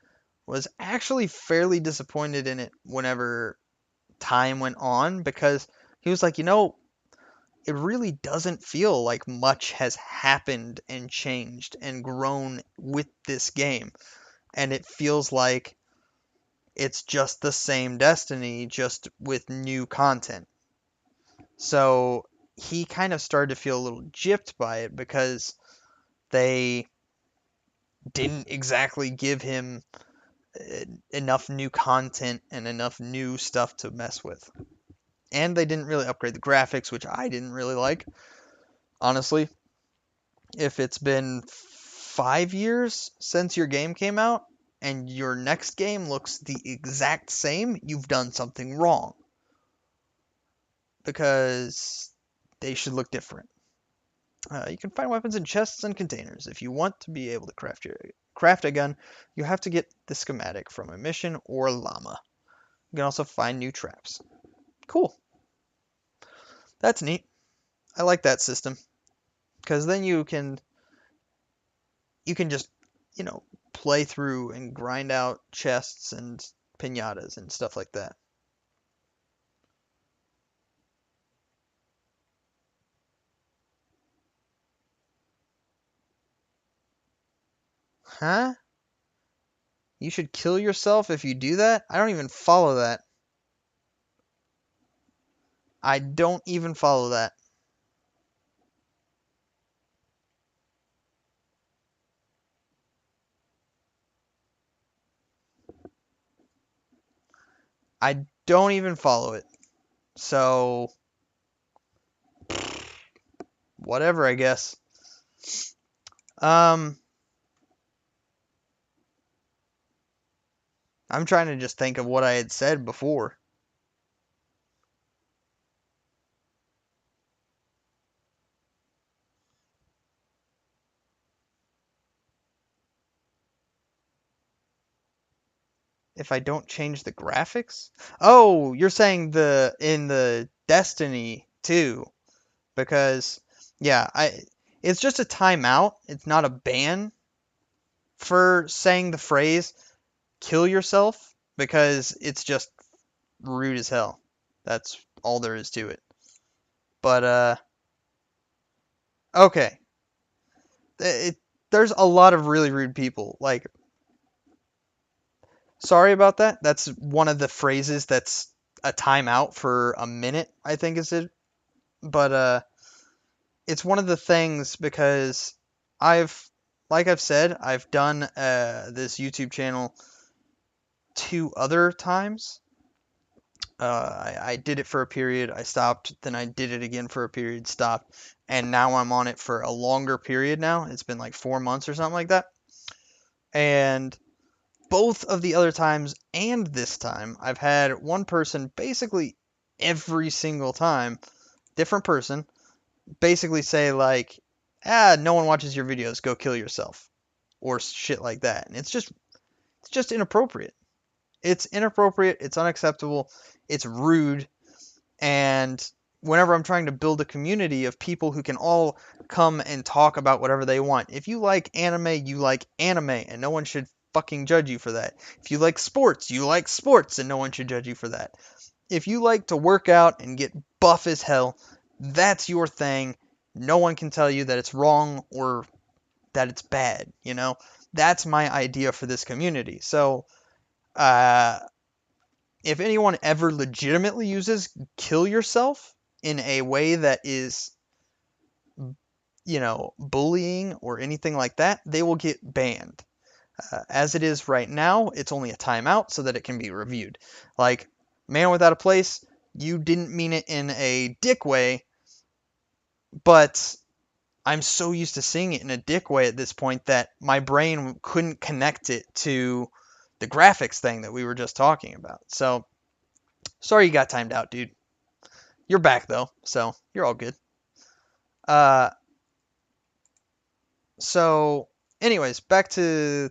was actually fairly disappointed in it whenever time went on because he was like, it really doesn't feel like much has happened and changed and grown with this game. And it feels like it's just the same Destiny, just with new content. So he kind of started to feel a little gypped by it because they didn't exactly give him enough new content and enough new stuff to mess with. And they didn't really upgrade the graphics, which I didn't really like. Honestly, if it's been 5 years since your game came out and your next game looks the exact same, you've done something wrong. Because they should look different. You can find weapons in chests and containers. If you want to be able to craft a gun, you have to get the schematic from a mission or llama. You can also find new traps. Cool. That's neat. I like that system because then you can just play through and grind out chests and pinatas and stuff like that. Huh? You should kill yourself if you do that? I don't even follow that. I don't even follow that. I don't even follow it. So, whatever, I guess. Um, I'm trying to just think of what I had said before. If I don't change the graphics? Oh, you're saying in the Destiny 2 because yeah, I it's just a timeout. It's not a ban for saying the phrase kill yourself because it's just rude as hell. That's all there is to it. But okay. There's a lot of really rude people. Like sorry about that. That's one of the phrases that's a timeout for a minute, I think is it. But it's one of the things because I've like I've said, I've done this YouTube channel 2 other times. I did it for a period, I stopped, then I did it again for a period, stopped, and now I'm on it for a longer period now. It's been like 4 months or something like that. And both of the other times and this time, I've had one person basically every single time, different person, basically say like, no one watches your videos, go kill yourself, or shit like that. And it's just inappropriate. It's inappropriate, it's unacceptable, it's rude, and whenever I'm trying to build a community of people who can all come and talk about whatever they want. If you like anime, you like anime, and no one should fucking judge you for that. If you like sports, and no one should judge you for that. If you like to work out and get buff as hell, that's your thing. No one can tell you that it's wrong or that it's bad, you know? That's my idea for this community. So, uh, if anyone ever legitimately uses kill yourself in a way that is, bullying or anything like that, they will get banned. As it is right now, it's only a timeout so that it can be reviewed. Like, Man Without a Place, you didn't mean it in a dick way, but I'm so used to seeing it in a dick way at this point that my brain couldn't connect it to the graphics thing that we were just talking about. So, sorry you got timed out, dude. You're back though, so you're all good. Uh, so, anyways, back to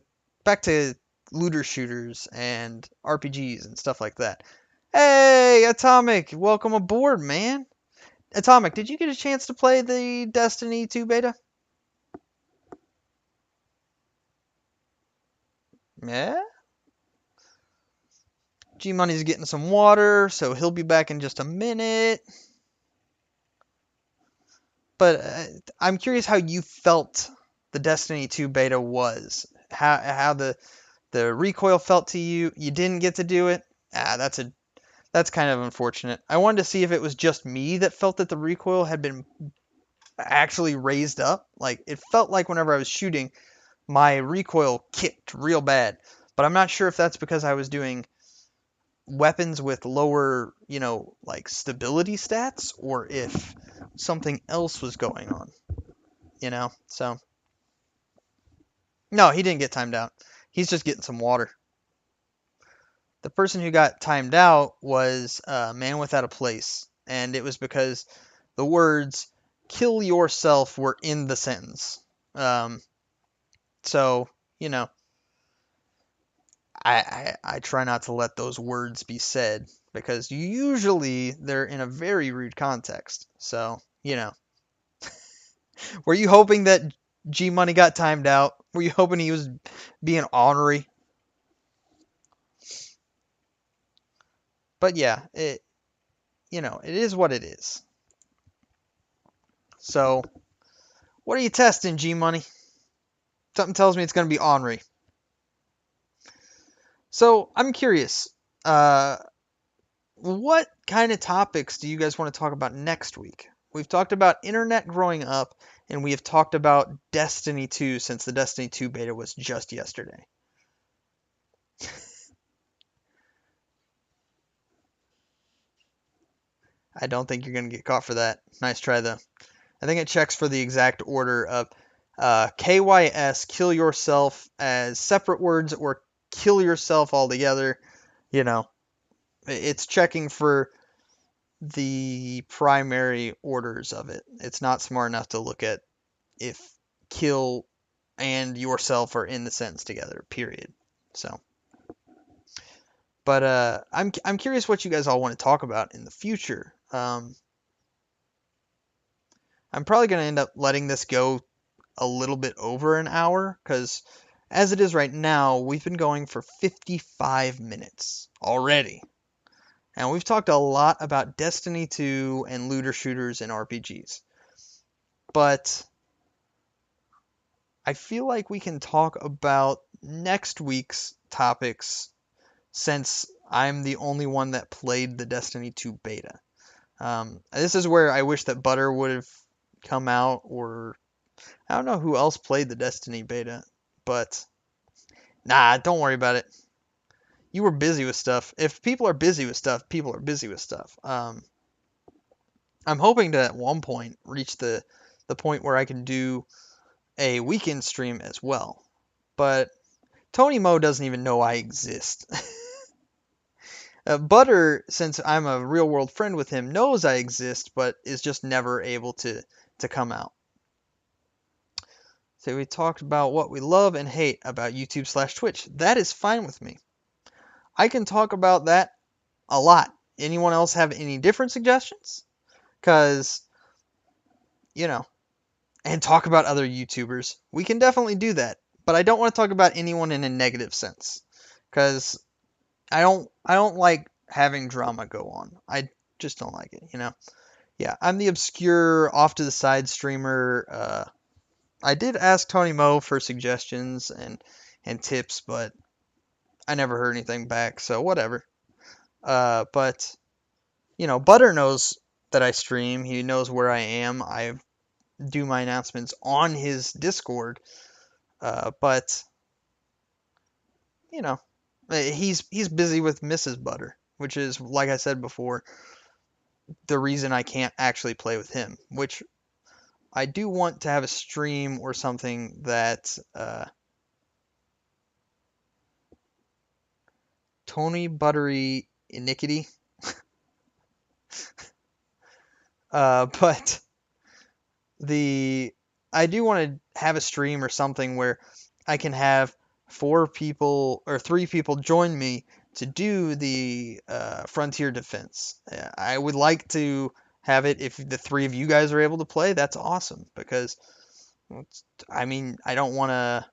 looter shooters and RPGs and stuff like that. Hey, Atomic, welcome aboard, man. Atomic, did you get a chance to play the Destiny 2 beta? Yeah. G Money's getting some water, so he'll be back in just a minute. But I'm curious how you felt the Destiny 2 beta was. How the recoil felt to you. You didn't get to do it. That's kind of unfortunate. I wanted to see if it was just me that felt that the recoil had been actually raised up. Like it felt like whenever I was shooting, my recoil kicked real bad. But I'm not sure if that's because I was doing weapons with lower, like stability stats or if something else was going on. So, no, he didn't get timed out. He's just getting some water. The person who got timed out was Man Without a Place, and it was because the words "kill yourself" were in the sentence. Um, so you know, I try not to let those words be said because usually they're in a very rude context. So were you hoping that G Money got timed out? Were you hoping he was being ornery? But yeah, it is what it is. So, what are you testing, G Money? Something tells me it's going to be ornery. So I'm curious, uh, what kind of topics do you guys want to talk about next week? We've talked about internet growing up, and we have talked about Destiny 2 since the Destiny 2 beta was just yesterday. I don't think you're going to get caught for that. Nice try, though. I think it checks for the exact order of KYS, kill yourself, as separate words, or kill yourself altogether. You know, it's checking for the primary orders of it. It's not smart enough to look at if kill and yourself are in the sentence together, period. So, but I'm curious what you guys all want to talk about in the future. I'm probably going to end up letting this go a little bit over an hour because as it is right now, we've been going for 55 minutes already. And we've talked a lot about Destiny 2 and looter shooters and RPGs. But I feel like we can talk about next week's topics since I'm the only one that played the Destiny 2 beta. This is where I wish that Butter would have come out, or I don't know who else played the Destiny beta, but nah, don't worry about it. You were busy with stuff. If people are busy with stuff, people are busy with stuff. I'm hoping to at one point reach the point where I can do a weekend stream as well. But Tony Mo doesn't even know I exist. Butter, since I'm a real world friend with him, knows I exist, but is just never able to come out. So we talked about what we love and hate about YouTube/Twitch. That is fine with me. I can talk about that a lot. Anyone else have any different suggestions? Because, you know, and talk about other YouTubers. We can definitely do that. But I don't want to talk about anyone in a negative sense. Because I don't like having drama go on. I just don't like it. Yeah, I'm the obscure off to the side streamer. I did ask Tony Mo for suggestions and tips, but I never heard anything back, so whatever. But Butter knows that I stream. He knows where I am. I do my announcements on his Discord. But you know, he's busy with Mrs. Butter, which is, like I said before, the reason I can't actually play with him. Which I do want to have a stream or something that Tony Buttery Iniquity. But the I do want to have a stream or something where I can have 4 people or 3 people join me to do the frontier defense. I would like to have it if the 3 of you guys are able to play. That's awesome because I mean I don't want to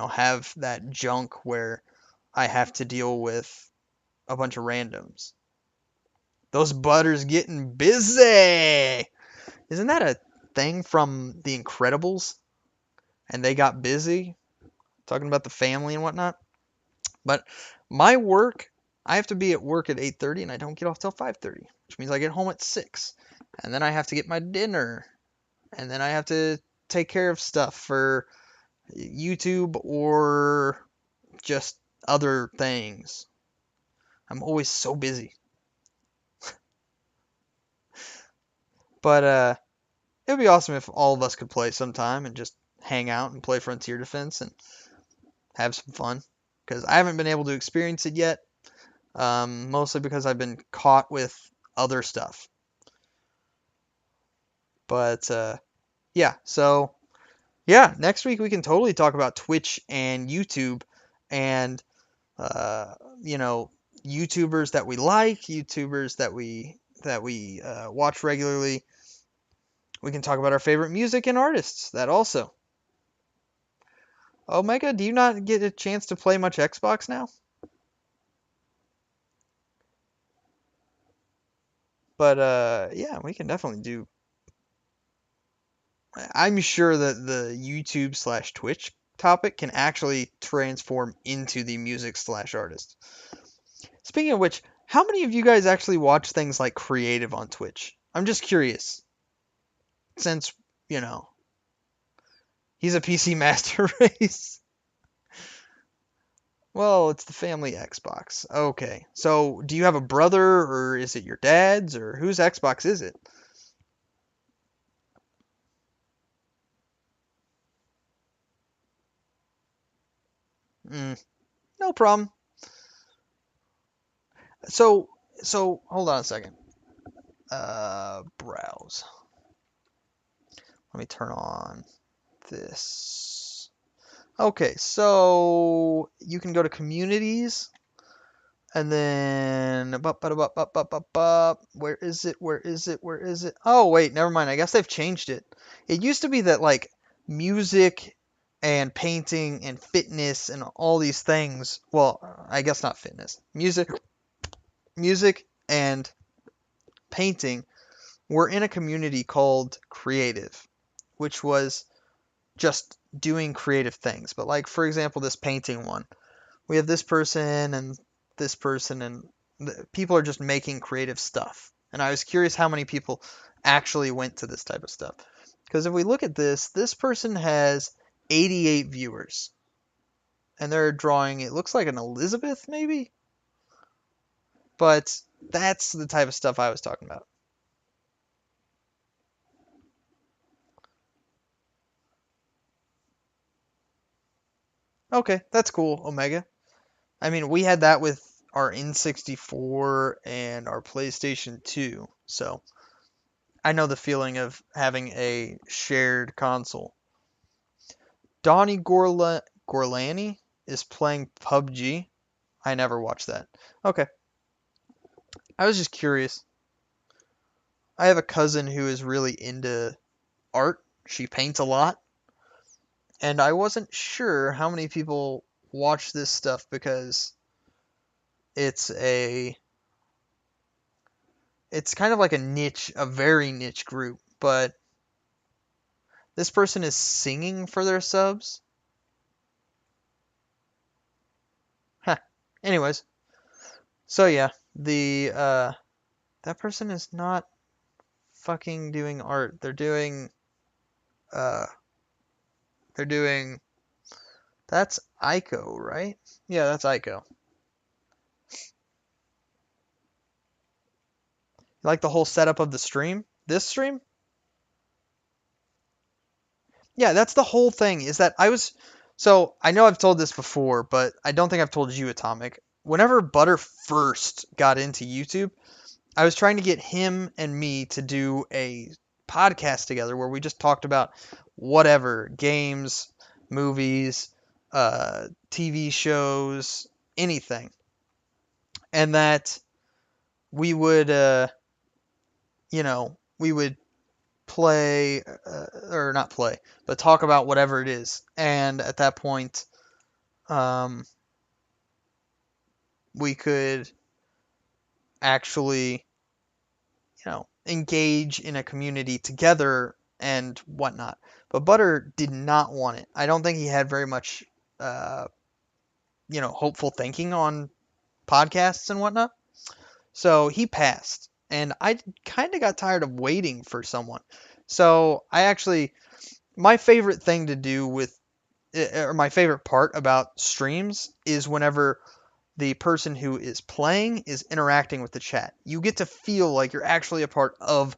have that junk where I have to deal with a bunch of randoms. Those butters getting busy. Isn't that a thing from The Incredibles? And they got busy talking about the family and whatnot. But my work, I have to be at work at 8:30 and I don't get off till 5:30, which means I get home at 6. And then I have to get my dinner. And then I have to take care of stuff for YouTube or just other things. I'm always so busy. But it would be awesome if all of us could play sometime and just hang out and play Frontier Defense and have some fun. Because I haven't been able to experience it yet, mostly because I've been caught with other stuff. But yeah, so yeah, next week we can totally talk about Twitch and YouTube and uh, you know YouTubers that we like, YouTubers that we watch regularly. We can talk about our favorite music and artists. That also. Omega, do you not get a chance to play much Xbox now? But yeah, we can definitely do. I'm sure that the YouTube/Twitch topic can actually transform into the music slash artist. Speaking of which, how many of you guys actually watch things like creative on Twitch? I'm just curious, since, you know, he's a PC master race. Well, it's the family Xbox. Okay. So, do you have a brother, or is it your dad's, or whose Xbox is it? Mm, no problem. So, hold on a second. Browse. Let me turn on this. Okay, so you can go to communities and then where is it? Where is it? Where is it? Oh, wait, never mind. I guess they've changed it. It used to be that like music and painting and fitness and all these things, well, I guess not fitness. Music and painting were in a community called Creative, which was just doing creative things. But like for example, this painting one, we have this person, and people are just making creative stuff. And I was curious how many people actually went to this type of stuff. Because if we look at this person has 88 viewers, and they're drawing, it looks like an Elizabeth maybe, but that's the type of stuff I was talking about. Okay, that's cool, Omega. I mean, we had that with our N64 and our PlayStation 2, so I know the feeling of having a shared console. Donnie Gorlani is playing PUBG. I never watched that. Okay, I was just curious. I have a cousin who is really into art. She paints a lot, and I wasn't sure how many people watch this stuff because it's a it's kind of like a niche, a very niche group, but this person is singing for their subs. Huh. Anyways, so yeah, the that person is not fucking doing art. Uh they're doing that's Ico, right? Yeah, that's Ico. Like the whole setup of the stream? This stream? Yeah, that's the whole thing. Is that so I know I've told this before, but I don't think I've told you, Atomic. Whenever Butter first got into YouTube, I was trying to get him and me to do a podcast together where we just talked about whatever games, movies, TV shows, anything, and that we would, we would play or not play, but talk about whatever it is. And at that point, um, we could actually, engage in a community together and whatnot. But Butter did not want it. I don't think he had very much, uh, hopeful thinking on podcasts and whatnot. So he passed. And I kind of got tired of waiting for someone. So I actually, my favorite thing to do with, or my favorite part about streams is whenever the person who is playing is interacting with the chat. You get to feel like you're actually a part of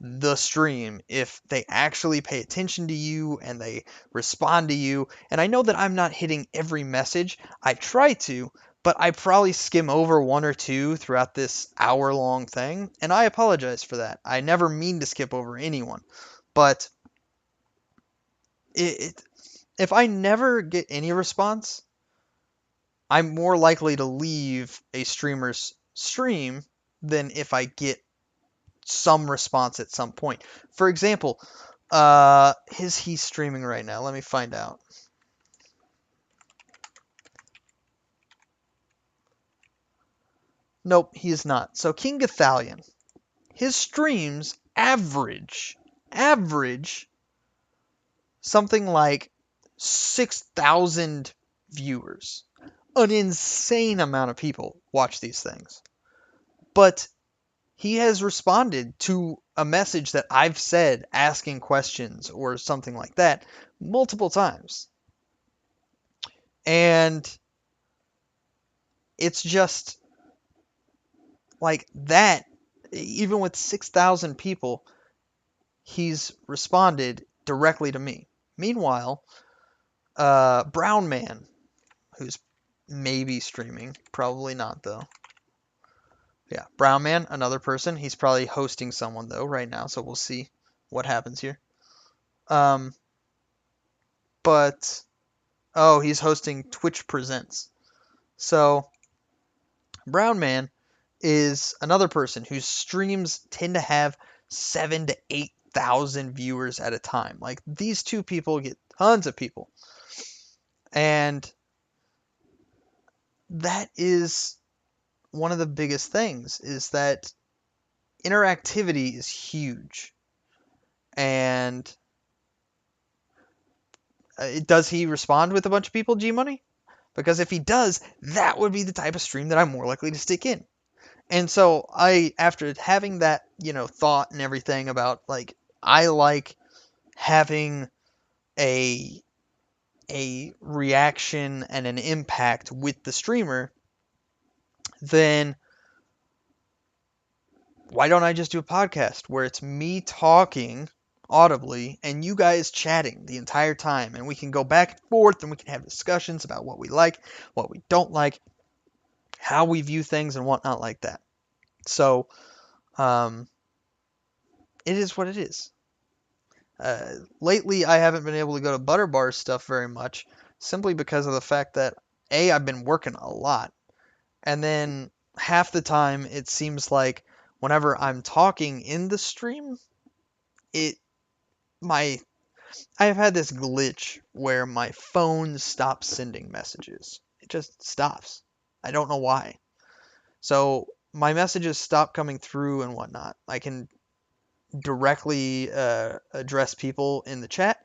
the stream if they actually pay attention to you and they respond to you. And I know that I'm not hitting every message. I try to, but I probably skim over one or two throughout this hour long thing. And I apologize for that. I never mean to skip over anyone. But it if I never get any response, I'm more likely to leave a streamer's stream than if I get some response at some point. For example, is he streaming right now? Let me find out. Nope, he is not. So King Gathalion, his streams average something like 6,000 viewers. An insane amount of people watch these things. But he has responded to a message that I've said asking questions or something like that multiple times. And it's just like that, even with 6,000 people, he's responded directly to me. Meanwhile, Brown Man, who's maybe streaming, probably not though. Yeah, Brown Man, another person. He's probably hosting someone though right now, so we'll see what happens here. Um, but oh, he's hosting Twitch Presents. So Brown Man is another person whose streams tend to have 7 to 8,000 viewers at a time. Like these two people get tons of people, and that is one of the biggest things is that interactivity is huge. And does he respond with a bunch of people, G Money? Because if he does, that would be the type of stream that I'm more likely to stick in. And so after having that, thought and everything about like, I like having a reaction and an impact with the streamer, then why don't I just do a podcast where it's me talking audibly and you guys chatting the entire time, and we can go back and forth and we can have discussions about what we like, what we don't like, how we view things and whatnot like that. So it is what it is. Lately, I haven't been able to go to Butterbar's stuff very much, simply because of the fact that I've been working a lot, and then half the time it seems like whenever I'm talking in the stream, it my I've had this glitch where my phone stops sending messages. It just stops. I don't know why. So my messages stop coming through and whatnot. I can directly address people in the chat,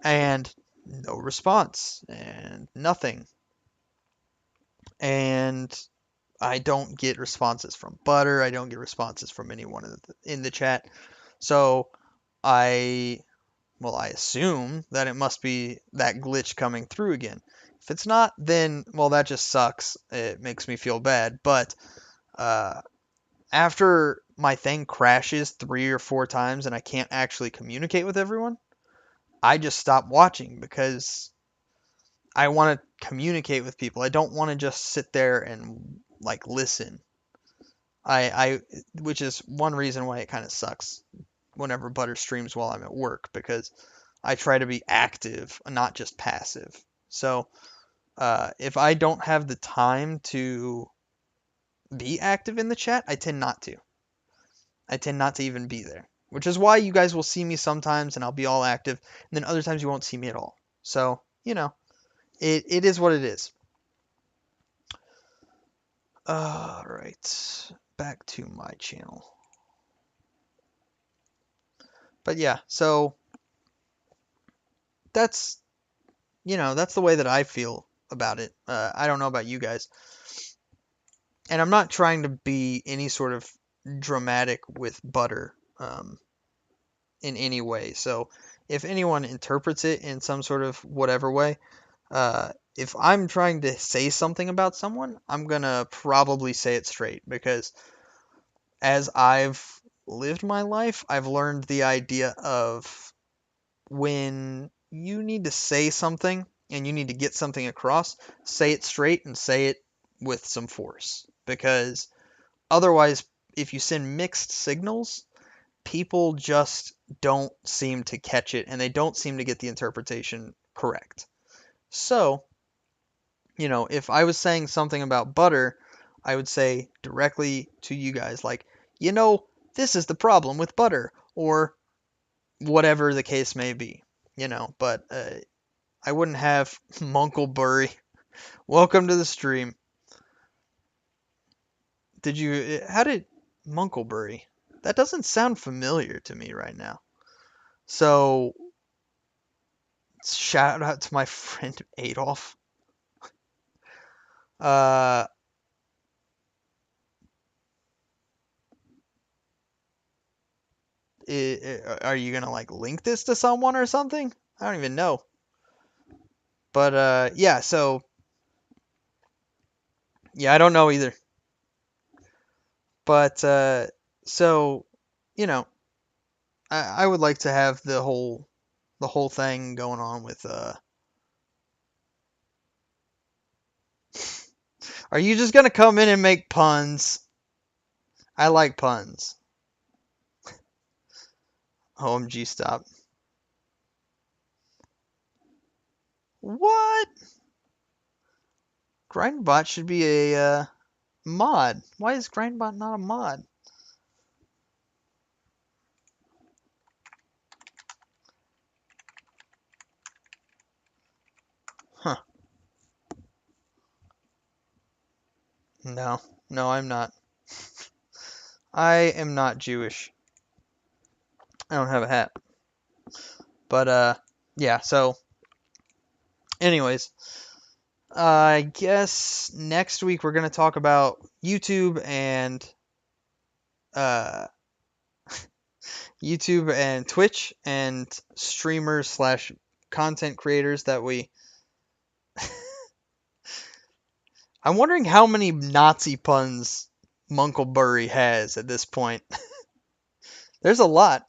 and no response and nothing. And I don't get responses from Butter. I don't get responses from anyone in the chat. So I I assume that it must be that glitch coming through again. If it's not, then, well, that just sucks. It makes me feel bad. But uh, after my thing crashes 3 or 4 times and I can't actually communicate with everyone, I just stop watching because I want to communicate with people. I don't want to just sit there and like listen. Which is one reason why it kind of sucks whenever Butter streams while I'm at work, because I try to be active, not just passive. So if I don't have the time to be active in the chat, I tend not to. I tend not to even be there, which is why you guys will see me sometimes and I'll be all active, and then other times you won't see me at all. So, it is what it is. All right, back to my channel. But yeah, so that's that's the way that I feel about it. I don't know about you guys, and I'm not trying to be any sort of dramatic with Butter in any way. So if anyone interprets it in some sort of whatever way, if I'm trying to say something about someone, I'm gonna probably say it straight, because as I've lived my life, I've learned the idea of when you need to say something and you need to get something across, say it straight and say it with some force. Because otherwise, if you send mixed signals, people just don't seem to catch it and they don't seem to get the interpretation correct. So, if I was saying something about Butter, I would say directly to you guys, like, this is the problem with Butter, or whatever the case may be, but I wouldn't have Munklebury. Welcome to the stream. How did Munklebury? That doesn't sound familiar to me right now. So Shout out to my friend Adolf. Uh, are you gonna like link this to someone or something? I don't even know. But yeah. So yeah, I don't know either. But so you know, I would like to have the whole thing going on with. Are you just gonna come in and make puns? I like puns. OMG, stop. What? Grindbot should be a mod. Why is Grindbot not a mod? Huh. No. No, I'm not. I am not Jewish. I don't have a hat. But yeah, so anyways, I guess next week we're gonna talk about YouTube and uh YouTube and Twitch and streamers slash content creators that we. I'm wondering how many Nazi puns Munklebury has at this point. There's a lot,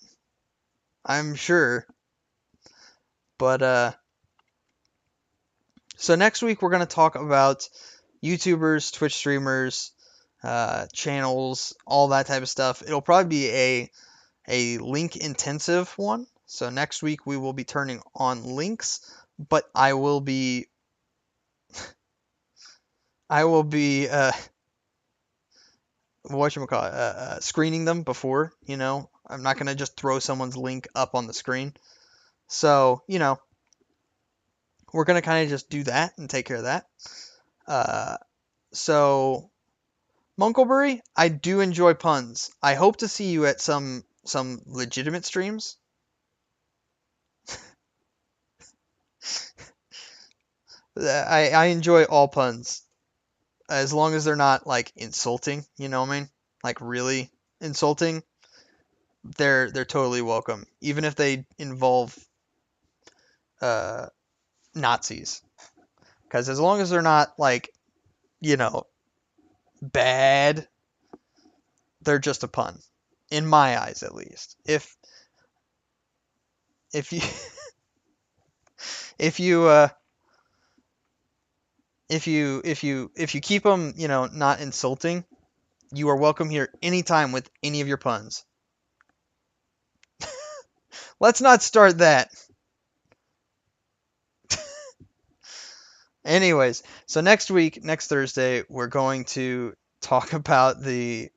I'm sure. But so next week we're gonna talk about YouTubers, Twitch streamers, channels, all that type of stuff. It'll probably be a link intensive one. So next week we will be turning on links, but I will be whatchamacallit, screening them before. I'm not gonna just throw someone's link up on the screen. So we're gonna kind of just do that and take care of that. So Munklebury, I do enjoy puns. I hope to see you at some legitimate streams. I enjoy all puns as long as they're not like insulting. You know what I mean? Like really insulting. They're totally welcome, even if they involve uh, Nazis. Because as long as they're not like you know bad, they're just a pun, in my eyes at least. If you if you if you keep them not insulting, you are welcome here anytime with any of your puns. Let's not start that. Anyways, so next week, next Thursday, we're going to talk about the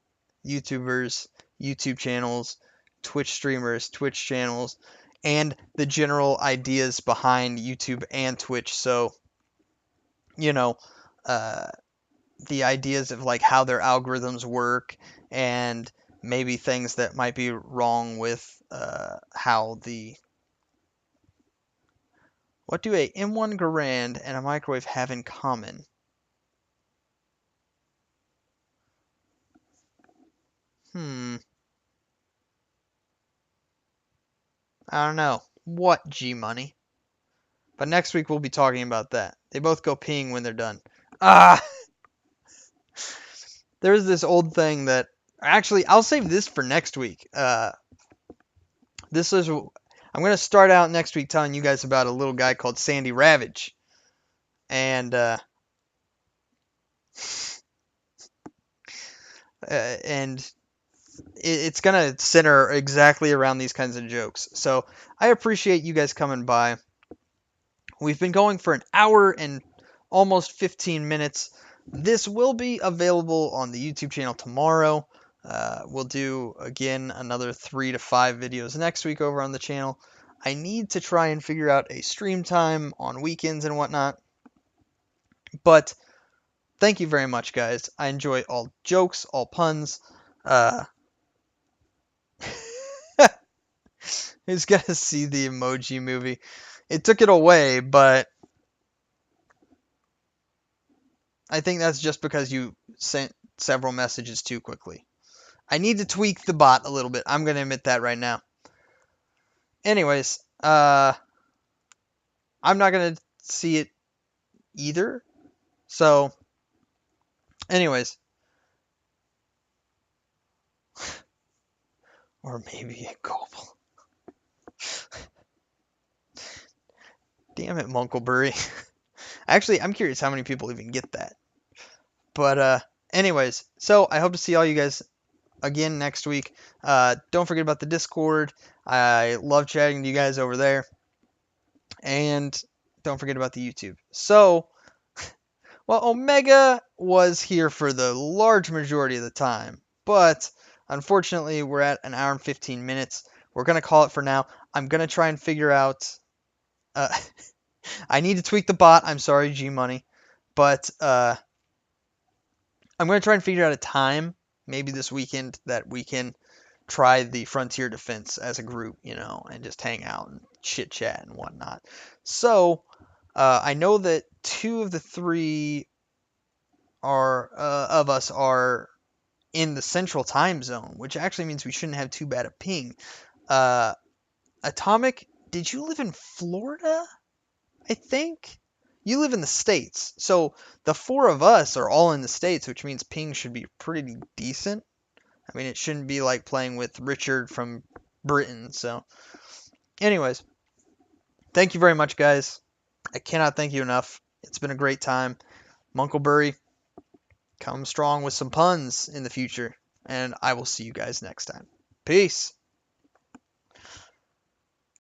YouTubers, YouTube channels, Twitch streamers, Twitch channels, and the general ideas behind YouTube and Twitch. So, you know, uh, the ideas of like how their algorithms work and maybe things that might be wrong with how the. What do a M1 Garand and a microwave have in common? Hmm. I don't know. What, G Money? But next week we'll be talking about that. They both go peeing when they're done. Ah! There's this old thing that. Actually, I'll save this for next week. This is. I'm going to start out next week telling you guys about a little guy called Sandy Ravage. And it's going to center exactly around these kinds of jokes. So I appreciate you guys coming by. We've been going for an hour and almost 15 minutes. This will be available on the YouTube channel tomorrow. We'll do, again, another 3 to 5 videos next week over on the channel. I need to try and figure out a stream time on weekends and whatnot. But thank you very much, guys. I enjoy all jokes, all puns. Who's gonna see the Emoji Movie? It took it away, but I think that's just because you sent several messages too quickly. I need to tweak the bot a little bit. I'm going to admit that right now. Anyways, I'm not going to see it either. So, anyways. Or maybe a Gobble. Damn it, Munklebury. Actually, I'm curious how many people even get that. But, anyways, so I hope to see all you guys again next week. Don't forget about the Discord. I love chatting to you guys over there. And don't forget about the YouTube. So, well, Omega was here for the large majority of the time, but unfortunately, we're at an hour and 15 minutes. We're going to call it for now. I'm going to try and figure out. Uh, I need to tweak the bot. I'm sorry, G Money. But I'm going to try and figure out a time, maybe this weekend, that we can try the Frontier Defense as a group, and just hang out and chit chat and whatnot. So, I know that two of the three of us are in the central time zone, which actually means we shouldn't have too bad a ping. Uh, Atomic, did you live in Florida? I think you live in the States. So the four of us are all in the States, which means ping should be pretty decent. I mean, it shouldn't be like playing with Richard from Britain. So, anyways, thank you very much, guys. I cannot thank you enough. It's been a great time. Munklebury, come strong with some puns in the future, and I will see you guys next time. Peace.